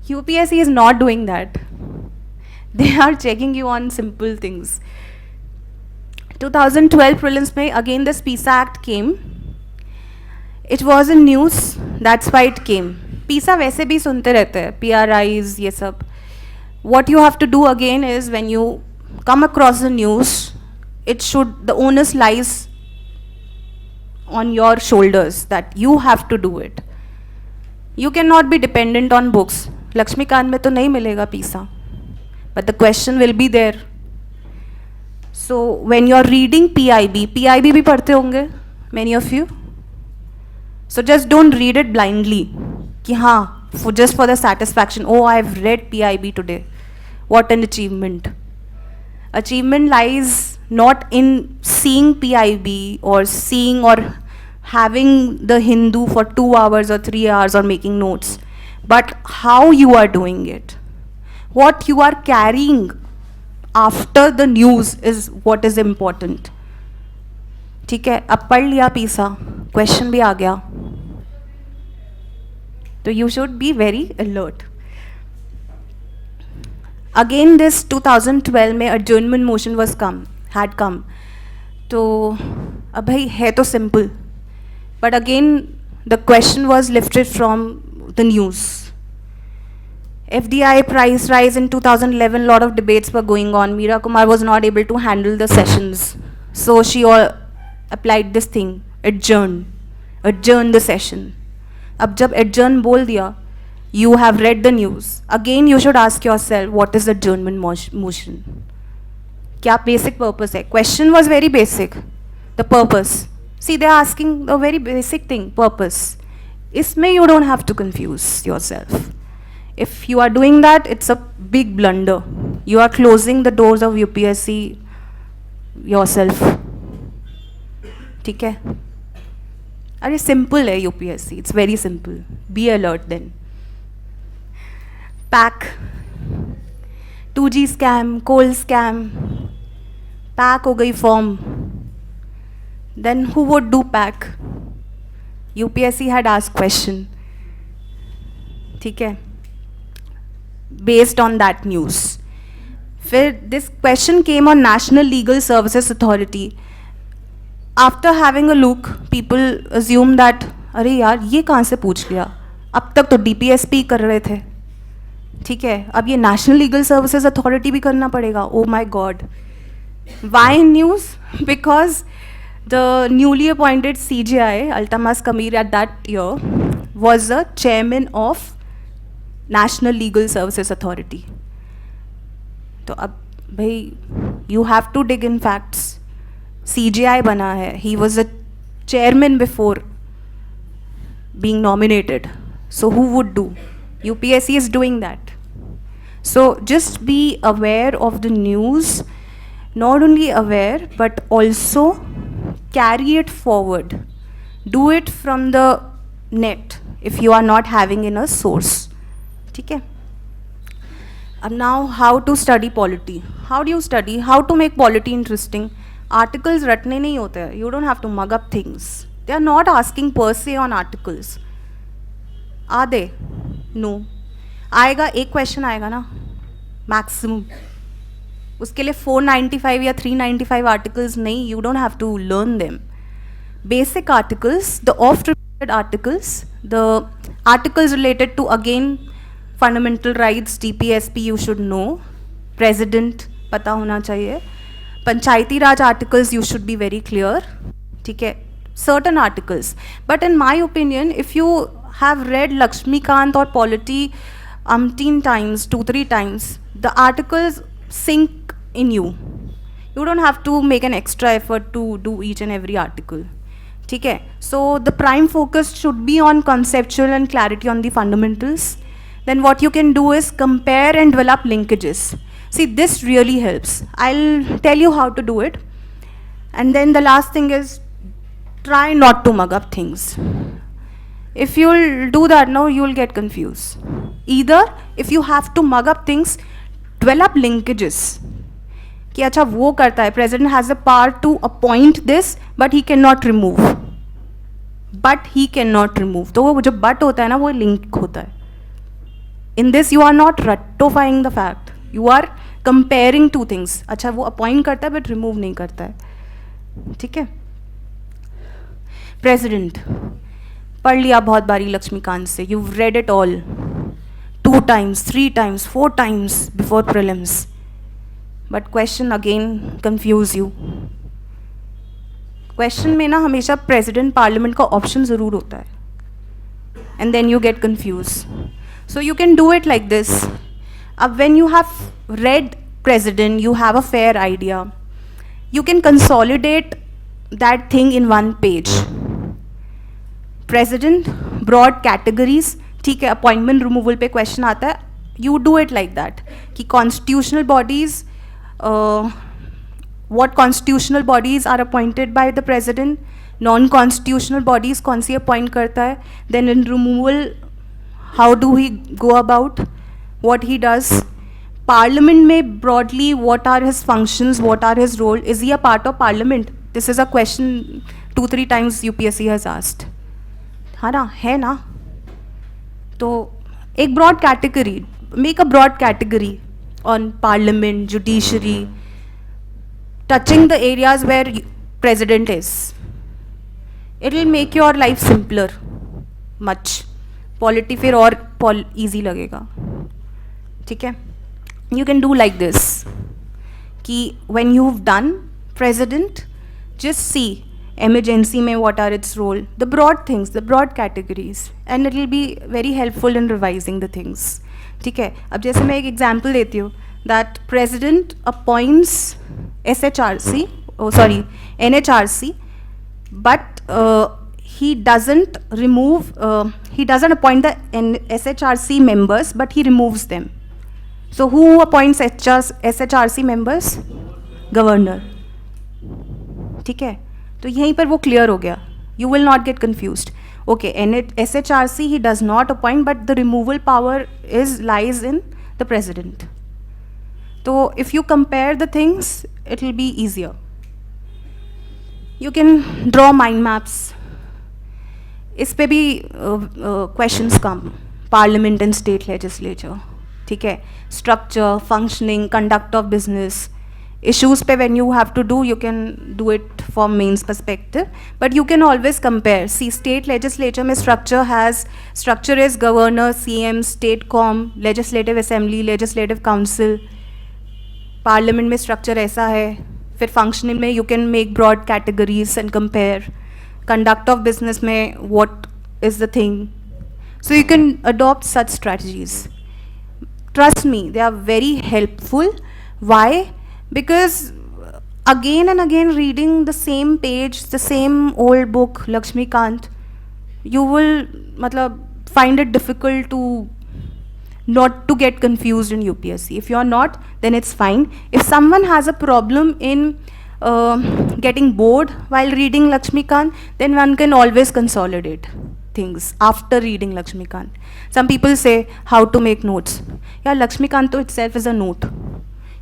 UPSC is not doing that. They are checking you on simple things. 2012 prelims में again this PISA Act came. It was in news, that's why it came. PISA वैसे भी सुनते रहते हैं, PRIs ये सब. What you have to do again is when you come across the news, the onus lies on your shoulders that you have to do it. You cannot be dependent on books. Laxmikant में तो नहीं मिलेगा PISA. But the question will be there. So when you are reading PIB भी पढ़ते होंगे many of you. So just don't read it blindly. कि हाँ, just for the satisfaction. Oh, I have read PIB today. What an achievement. Achievement lies not in seeing PIB or seeing or having the Hindu for 2 hours or 3 hours or making notes, but how you are doing it. What you are carrying after the news is what is important. ठीक है, अब पढ़ लिया PISA, question भी आ गया, तो you should be very alert. Again this 2012 में adjournment motion had come. तो अब भाई है तो simple, but again the question was lifted from the news. FDI price rise in 2011, lot of debates were going on. Meera Kumar was not able to handle the sessions, so she applied this thing, adjourn the session. अब जब adjourn बोल दिया, you have read the news. Again you should ask yourself, what is adjournment motion? क्या basic purpose है? Question was very basic. The purpose. See, they are asking a very basic thing, purpose. इसमें you don't have to confuse yourself. If you are doing that, it's a big blunder. You are closing the doors of UPSC yourself. ठीक है? अरे simple है UPSC. It's very simple. Be alert then. PAC, 2G scam, coal scam. PAC हो गई form. Then who would do PAC? UPSC had asked question. ठीक है? Based on that news. This question came on National Legal Services Authority. After having a look, people assume that अरे यार ये कहाँ से पूछ लिया, अब तक तो DPSP कर रहे थे, ठीक है, अब ये National Legal Services Authority भी करना पड़ेगा. Oh my God. Why news? Because the newly appointed CJI, Altamas Kamir at that year, was the chairman of National Legal Services Authority. तो अब भाई you have to dig in facts. CJI बना है, he was a chairman before being nominated. So who would do? UPSC is doing that. So just be aware of the news, not only aware, but also carry it forward. Do it from the net if you are not having in a source. Okay? And now, how to study polity? How do you study? How to make polity interesting? Articles रटने नहीं होते हैं. You don't have to mug up things. They are not asking per se on articles. Are they? No. आएगा एक question आएगा ना maximum. उसके लिए 495 या 395 आर्टिकल्स नहीं. You don't have to learn them. Basic articles, the oft repeated articles, the articles related to again fundamental rights, DPSP you should know, president पता होना चाहिए, पंचायती राज articles you should be very clear, ठीक है, certain articles. But in my opinion, if you have read Lakshmikant or polity umpteen times, 2-3 times, the articles sink in you. You don't have to make an extra effort to do each and every article. ठीक है, so the prime focus should be on conceptual and clarity on the fundamentals. Then what you can do is compare and develop linkages. See, this really helps. I'll tell you how to do it. And then the last thing is try not to mug up things. If you'll do that now, you'll get confused. Either if you have to mug up things, develop linkages. कि अच्छा वो करता है, president has the power to appoint this, but he cannot remove. But he cannot remove. तो वो जो but होता है ना, वो link होता है. In this, you are not ratifying the fact. You are comparing two things. अच्छा वो appoint करता है, but remove नहीं करता है. ठीक है? President. पढ़ लिया बहुत बारी लक्ष्मीकांत से. You've read it all. 2 times, 3 times, 4 times before prelims. But question again confuse you. Question में ना हमेशा president parliament का option ज़रूर होता है. And then you get confused. So you can do it like this. When you have read president, you have a fair idea. You can consolidate that thing in one page. President, broad categories. ठीक है, appointment removal पे question आता है. You do it like that. कि constitutional bodies, what constitutional bodies are appointed by the president, non-constitutional bodies कौन सी appoint करता है, then in removal, how do we go about, what he does, parliament में broadly what are his functions, what are his role, is he a part of parliament? This is a question 2-3 times UPSC has asked. हाँ ना, है ना? तो एक broad category, make a broad category on parliament, judiciary, touching the areas where president is. It will make your life simpler, much. Polity फिर और easy लगेगा. ठीक है? You can do like this. कि when you've done president, just see emergency में what are its role, the broad things, the broad categories, and it will be very helpful in revising the things. ठीक है? अब जैसे मैं एक example देती हूँ, that president appoints SHRC, NHRC, but he doesn't remove, he doesn't appoint the SHRC members, but he removes them. So who appoints SHRC members? Governor. ठीक है? तो यहीं पर वो clear हो गया. You will not get confused. Okay, SHRC he does not appoint, but the removal power lies in the president. So if you compare the things, it will be easier. You can draw mind maps. इस पे भी questions come. Parliament and state legislature. ठीक है? Structure, functioning, conduct of business. Issues पे when you have to do, you can do it from mains perspective. But you can always compare. See, state legislature में structure is governor, CM, state com, legislative assembly, legislative council. Parliament में structure ऐसा है. फिर functioning में you can make broad categories and compare. Conduct of business में what is the thing. So you can adopt such strategies. Trust me, they are very helpful. Why? Because again and again reading the same page, the same old book, Lakshmikant, you will find it difficult to not to get confused in UPSC. If you're not, then it's fine. If someone has a problem in getting bored while reading Lakshmikant, then one can always consolidate things after reading Lakshmikant. Some people say how to make notes. Yeah, Lakshmikant itself is a note.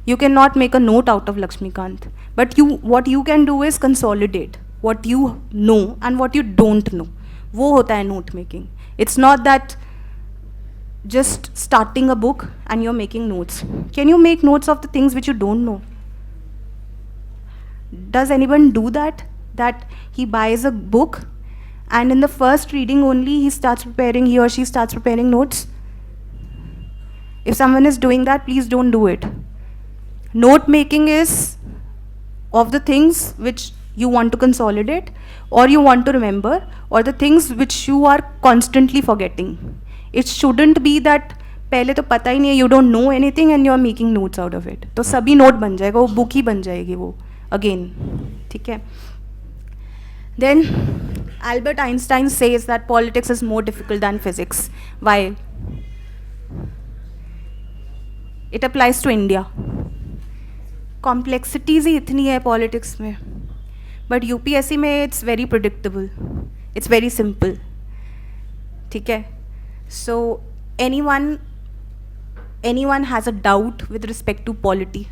You cannot make a note out of Lakshmikant. But what you can do is consolidate what you know and what you don't know. वो होता है note making. It's not that just starting a book and you're making notes. Can you make notes of the things which you don't know? Does anyone do that? That he buys a book and in the first reading only he or she starts preparing notes? If someone is doing that, please don't do it. Note making is of the things which you want to consolidate or you want to remember, or the things which you are constantly forgetting. It shouldn't be that पहले तो पता ही नहीं है, you don't know anything and you are making notes out of it. तो सभी note बन जाएगा, वो बुक ही बन जाएगी वो again. ठीक है? Then Albert Einstein says that politics is more difficult than physics. Why? It applies to India. Complexities ही इतनी है politics में. But UPSC में it's very predictable. It's very simple. ठीक है? So anyone has a doubt with respect to polity?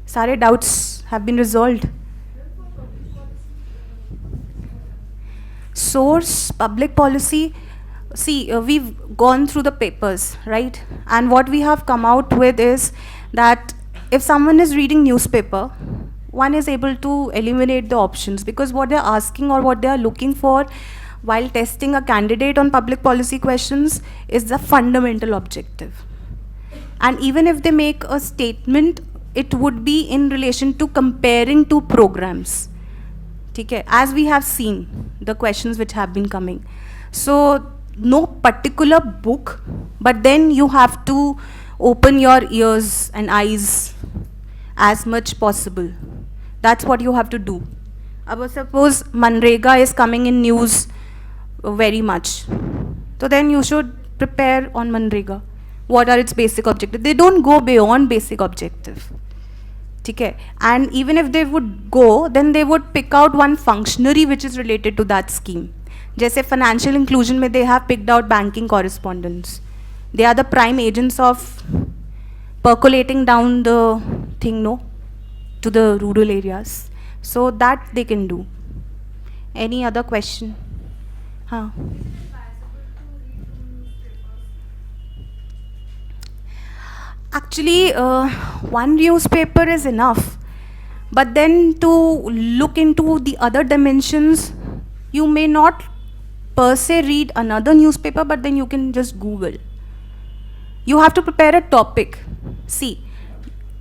Sare doubts have been resolved. Source, public policy. See, we've gone through the papers, right? And what we have come out with is that if someone is reading newspaper, one is able to eliminate the options, because what they're asking or what they are looking for while testing a candidate on public policy questions is the fundamental objective. And even if they make a statement, it would be in relation to comparing two programs. Okay, as we have seen the questions which have been coming. So no particular book, but then you have to open your ears and eyes as much possible. That's what you have to do. Suppose Manrega is coming in news very much. So then you should prepare on Manrega. What are its basic objectives? They don't go beyond basic objective. Okay? And even if they would go, then they would pick out one functionary which is related to that scheme. Jaise financial inclusion mein they have picked out banking correspondents. They are the prime agents of percolating down the thing, no, to the rural areas. So that they can do. Any other question? Huh? Actually, one newspaper is enough. But then to look into the other dimensions, you may not per se read another newspaper, but then you can just Google. You have to prepare a topic. See,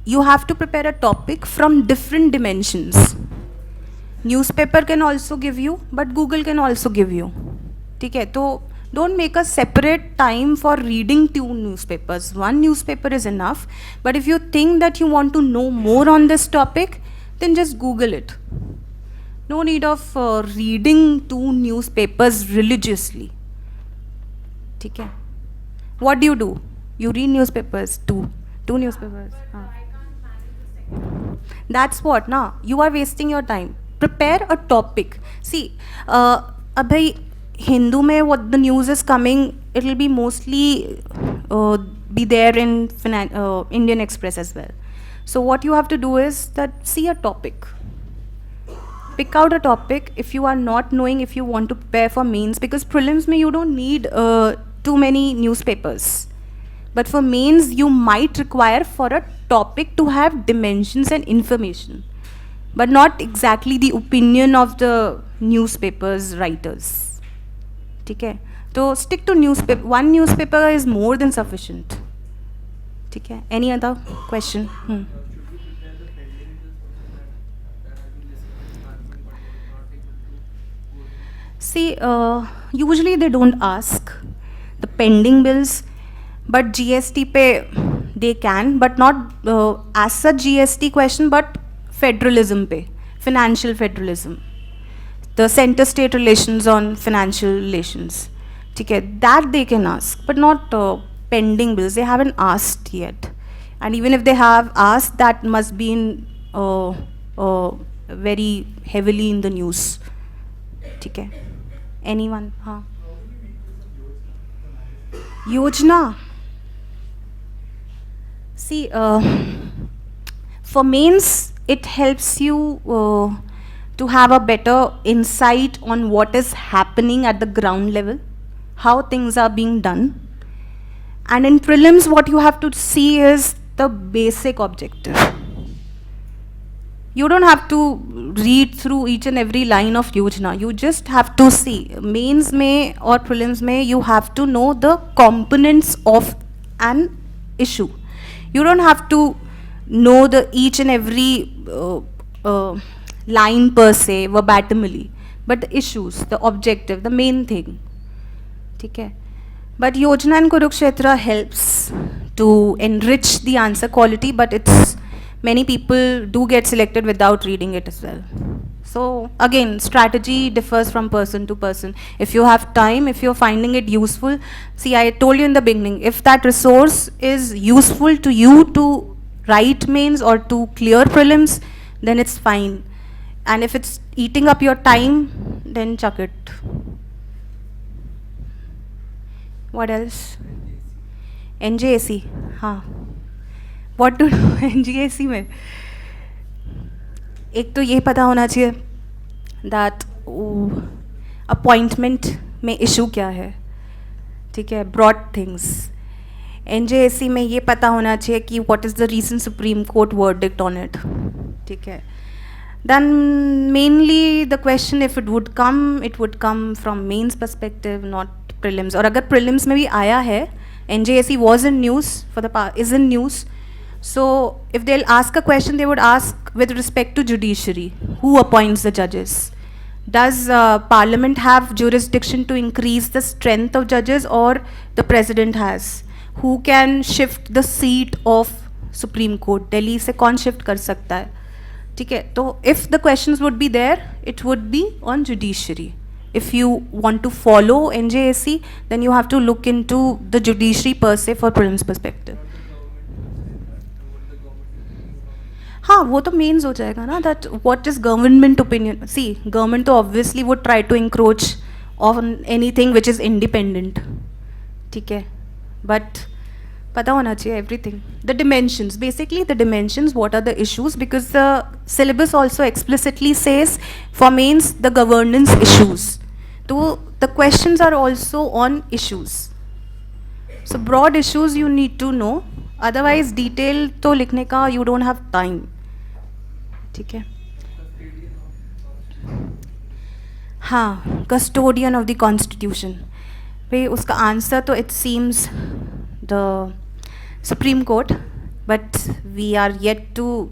you have to prepare a topic from different dimensions. Newspaper can also give you, but Google can also give you. Okay, so don't make a separate time for reading two newspapers. One newspaper is enough. But if you think that you want to know more on this topic, then just Google it. No need of reading two newspapers religiously. Okay. What do? You read newspapers, two newspapers. That's what, na? You are wasting your time. Prepare a topic. See, abhay Hindu mein what the news is coming, it will be mostly be there in Indian Express as well. So what you have to do is that see a topic. Pick out a topic if you are not knowing, if you want to prepare for mains, because prelims mein you don't need too many newspapers. But for mains you might require for a topic to have dimensions and information, but not exactly the opinion of the newspapers writers. Okay? So stick to newspaper. One newspaper is more than sufficient. Okay? Any other question? Should we prepare the pending bills also that have been discussed last month but were not able to go through? See, usually they don't ask the pending bills, but GST pe they can, but not as such GST question, but federalism pe, financial federalism. the center-state relations on financial relations. Okay, that they can ask, but not pending bills. They haven't asked yet, and even if they have asked, that must be in very heavily in the news. Okay, anyone? Huh? Yojana. See, for mains, it helps you to have a better insight on what is happening at the ground level, how things are being done. And in prelims, what you have to see is the basic objective. You don't have to read through each and every line of Yojana. You just have to see. Mains may or prelims may, you have to know the components of an issue. You don't have to know the each and every line per se, verbatimly, but the issues, the objective, the main thing. Okay? But Yojana and Kurukshetra helps to enrich the answer quality, but it's many people do get selected without reading it as well. So again, strategy differs from person to person. If you have time, if you're finding it useful, see, I told you in the beginning, if that resource is useful to you to write mains or to clear prelims, then it's fine. And if it's eating up your time, then chuck it. What else? NJAC. हाँ. What to do NJAC में? एक तो ये पता होना चाहिए that appointment में issue क्या है, ठीक है, broad things. NJAC में ये पता होना चाहिए कि what is the recent Supreme Court verdict on it, ठीक है. Then mainly the question, if it would come from mains perspective, not prelims. और अगर prelims में भी आया है, NJAC was in news for the is in news. So if they'll ask a question, they would ask with respect to judiciary, who appoints the judges? Does Parliament have jurisdiction to increase the strength of judges, or the President has? Who can shift the seat of Supreme Court? Delhi से कौन shift कर सकता है? ठीक है, तो if the questions would be there, it would be on judiciary. If you want to follow NJAC, then you have to look into the judiciary per se for prelims perspective. हाँ, वो तो means हो जाएगा ना, that what is government opinion. See, government तो obviously would try to encroach on anything which is independent. ठीक है, but पता होना चाहिए everything. The dimensions, basically the dimensions, what are the issues, because the syllabus also explicitly says for mains the governance issues. So the questions are also on issues. So broad issues you need to know, otherwise detail तो लिखने का you don't have time. ठीक है. हाँ, custodian of the constitution. भाई उसका answer तो it seems the Supreme Court, but we are yet to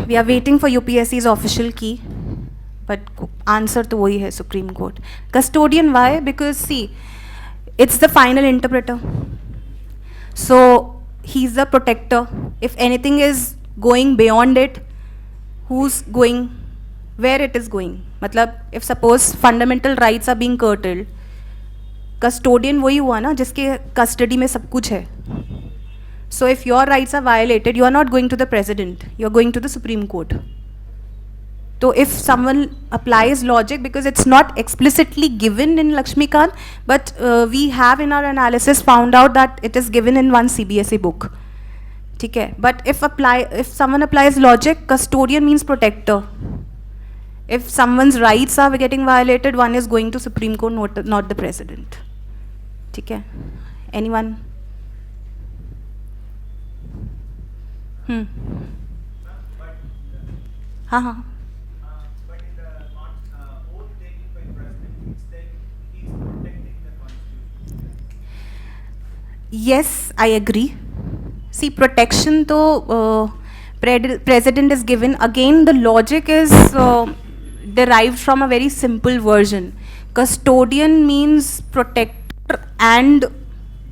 we are waiting for UPSC's official key, but answer to वही है Supreme Court. Custodian, why? Because see, it's the final interpreter, so he's the protector. If anything is going beyond it, who's going, where it is going? मतलब if suppose fundamental rights are being curtailed, custodian वही हुआ ना जिसके custody में सब कुछ है. So if your rights are violated, you are not going to the president, you are going to the Supreme Court. So if someone applies logic, because it's not explicitly given in Lakshmikant, but we have in our analysis found out that it is given in one CBSE book. ठीक है, but if someone applies logic, custodian means protector. If someone's rights are getting violated, one is going to Supreme Court, not the president. ठीक है, anyone? हाँ हाँ. But in the oath taking by president, it's like he is protecting the constitution. Yes, I agree. See, protection to president is given. Again, the logic is derived from a very simple version. Custodian means protector and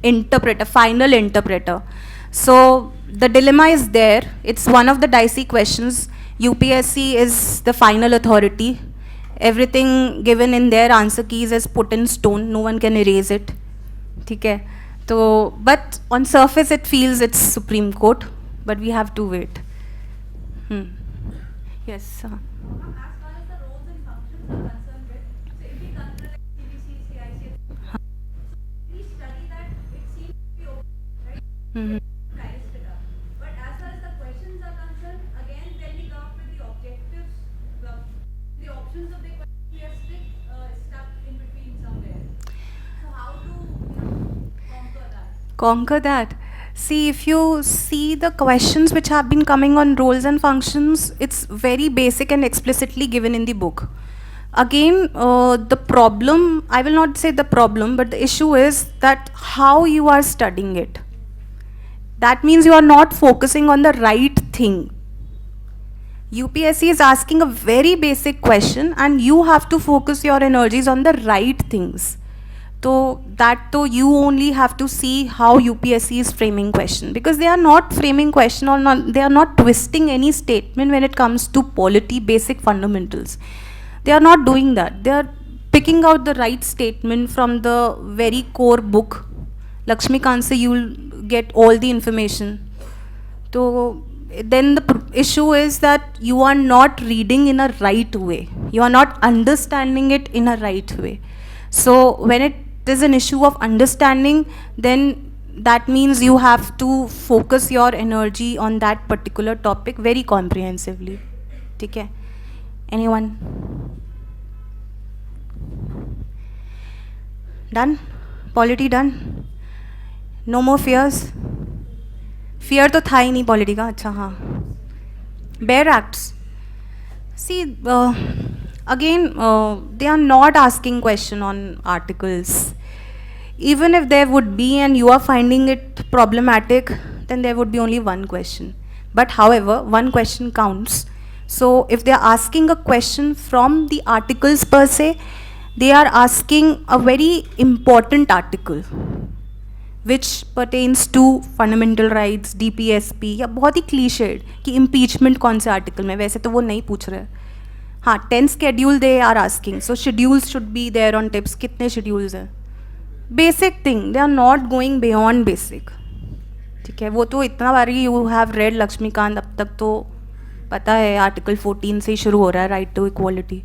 interpreter, final interpreter. So the dilemma is there. It's one of the dicey questions. UPSC is the final authority. Everything given in their answer keys is put in stone. No one can erase it. ठीक है? तो but on surface it feels it's Supreme Court, but we have to wait. Yes. As far as the roles and functions are concerned with, so if we consider like CBC, CIC, so we study that it seems to be okay, right? Priced it up. But as far as the questions are concerned, again, when we come up with the objectives, the options of the question, we are still stuck in between somewhere. So how to, conquer that? Conquer that. See, if you see the questions which have been coming on roles and functions, it's very basic and explicitly given in the book. Again, the problem, I will not say the problem, but the issue is that how you are studying it. That means you are not focusing on the right thing. UPSC is asking a very basic question and you have to focus your energies on the right things. So you only have to see how UPSC is framing question, because they are not framing question or not, they are not twisting any statement when it comes to polity basic fundamentals. They are not doing that. They are picking out the right statement from the very core book. Lakshmikant se you will get all the information. So then the issue is that you are not reading in a right way. You are not understanding it in a right way. So when it is an issue of understanding, then that means you have to focus your energy on that particular topic very comprehensively. Okay? Anyone? Done? Polity done? No more fears? Fear तो था ही नहीं polity का. अच्छा हाँ. Bare acts. See, again, they are not asking question on articles. Even if there would be and you are finding it problematic, then there would be only one question. But however, one question counts. So if they are asking a question from the articles per se, they are asking a very important article which pertains to fundamental rights, DPSP, या बहुत ही cliched कि impeachment कौन से article में, वैसे तो वो नहीं पूछ रहे. हाँ, 10 schedule they are asking, so schedules should be there on tips. कितने schedules हैं? Basic thing, they are not going beyond basic. ठीक है, वो तो इतना बारी you have read लक्ष्मीकांत, अब तक तो पता है आर्टिकल 14 से ही शुरू हो रहा है राइट टू इक्वालिटी.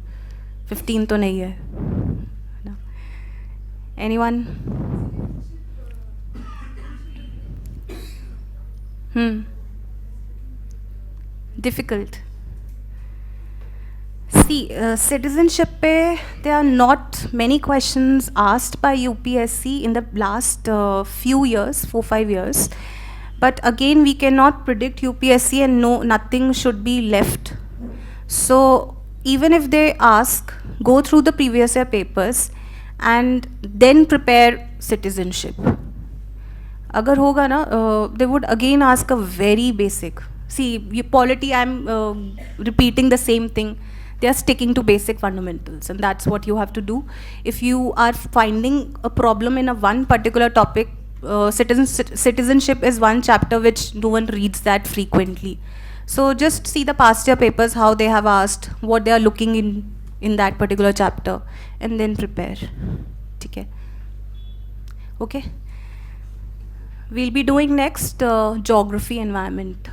15 तो नहीं है. Anyone? Difficult. See, citizenship pe, there are not many questions asked by UPSC in the last few years, 4-5 years. But again, we cannot predict UPSC and no, nothing should be left. So even if they ask, go through the previous year papers and then prepare citizenship. Agar hoga na, they would again ask a very basic. See, polity, I'm repeating the same thing. They are sticking to basic fundamentals, and that's what you have to do. If you are finding a problem in a one particular topic, citizenship is one chapter which no one reads that frequently. So just see the past year papers, how they have asked, what they are looking in that particular chapter, and then prepare. Okay? Okay? We'll be doing next geography environment.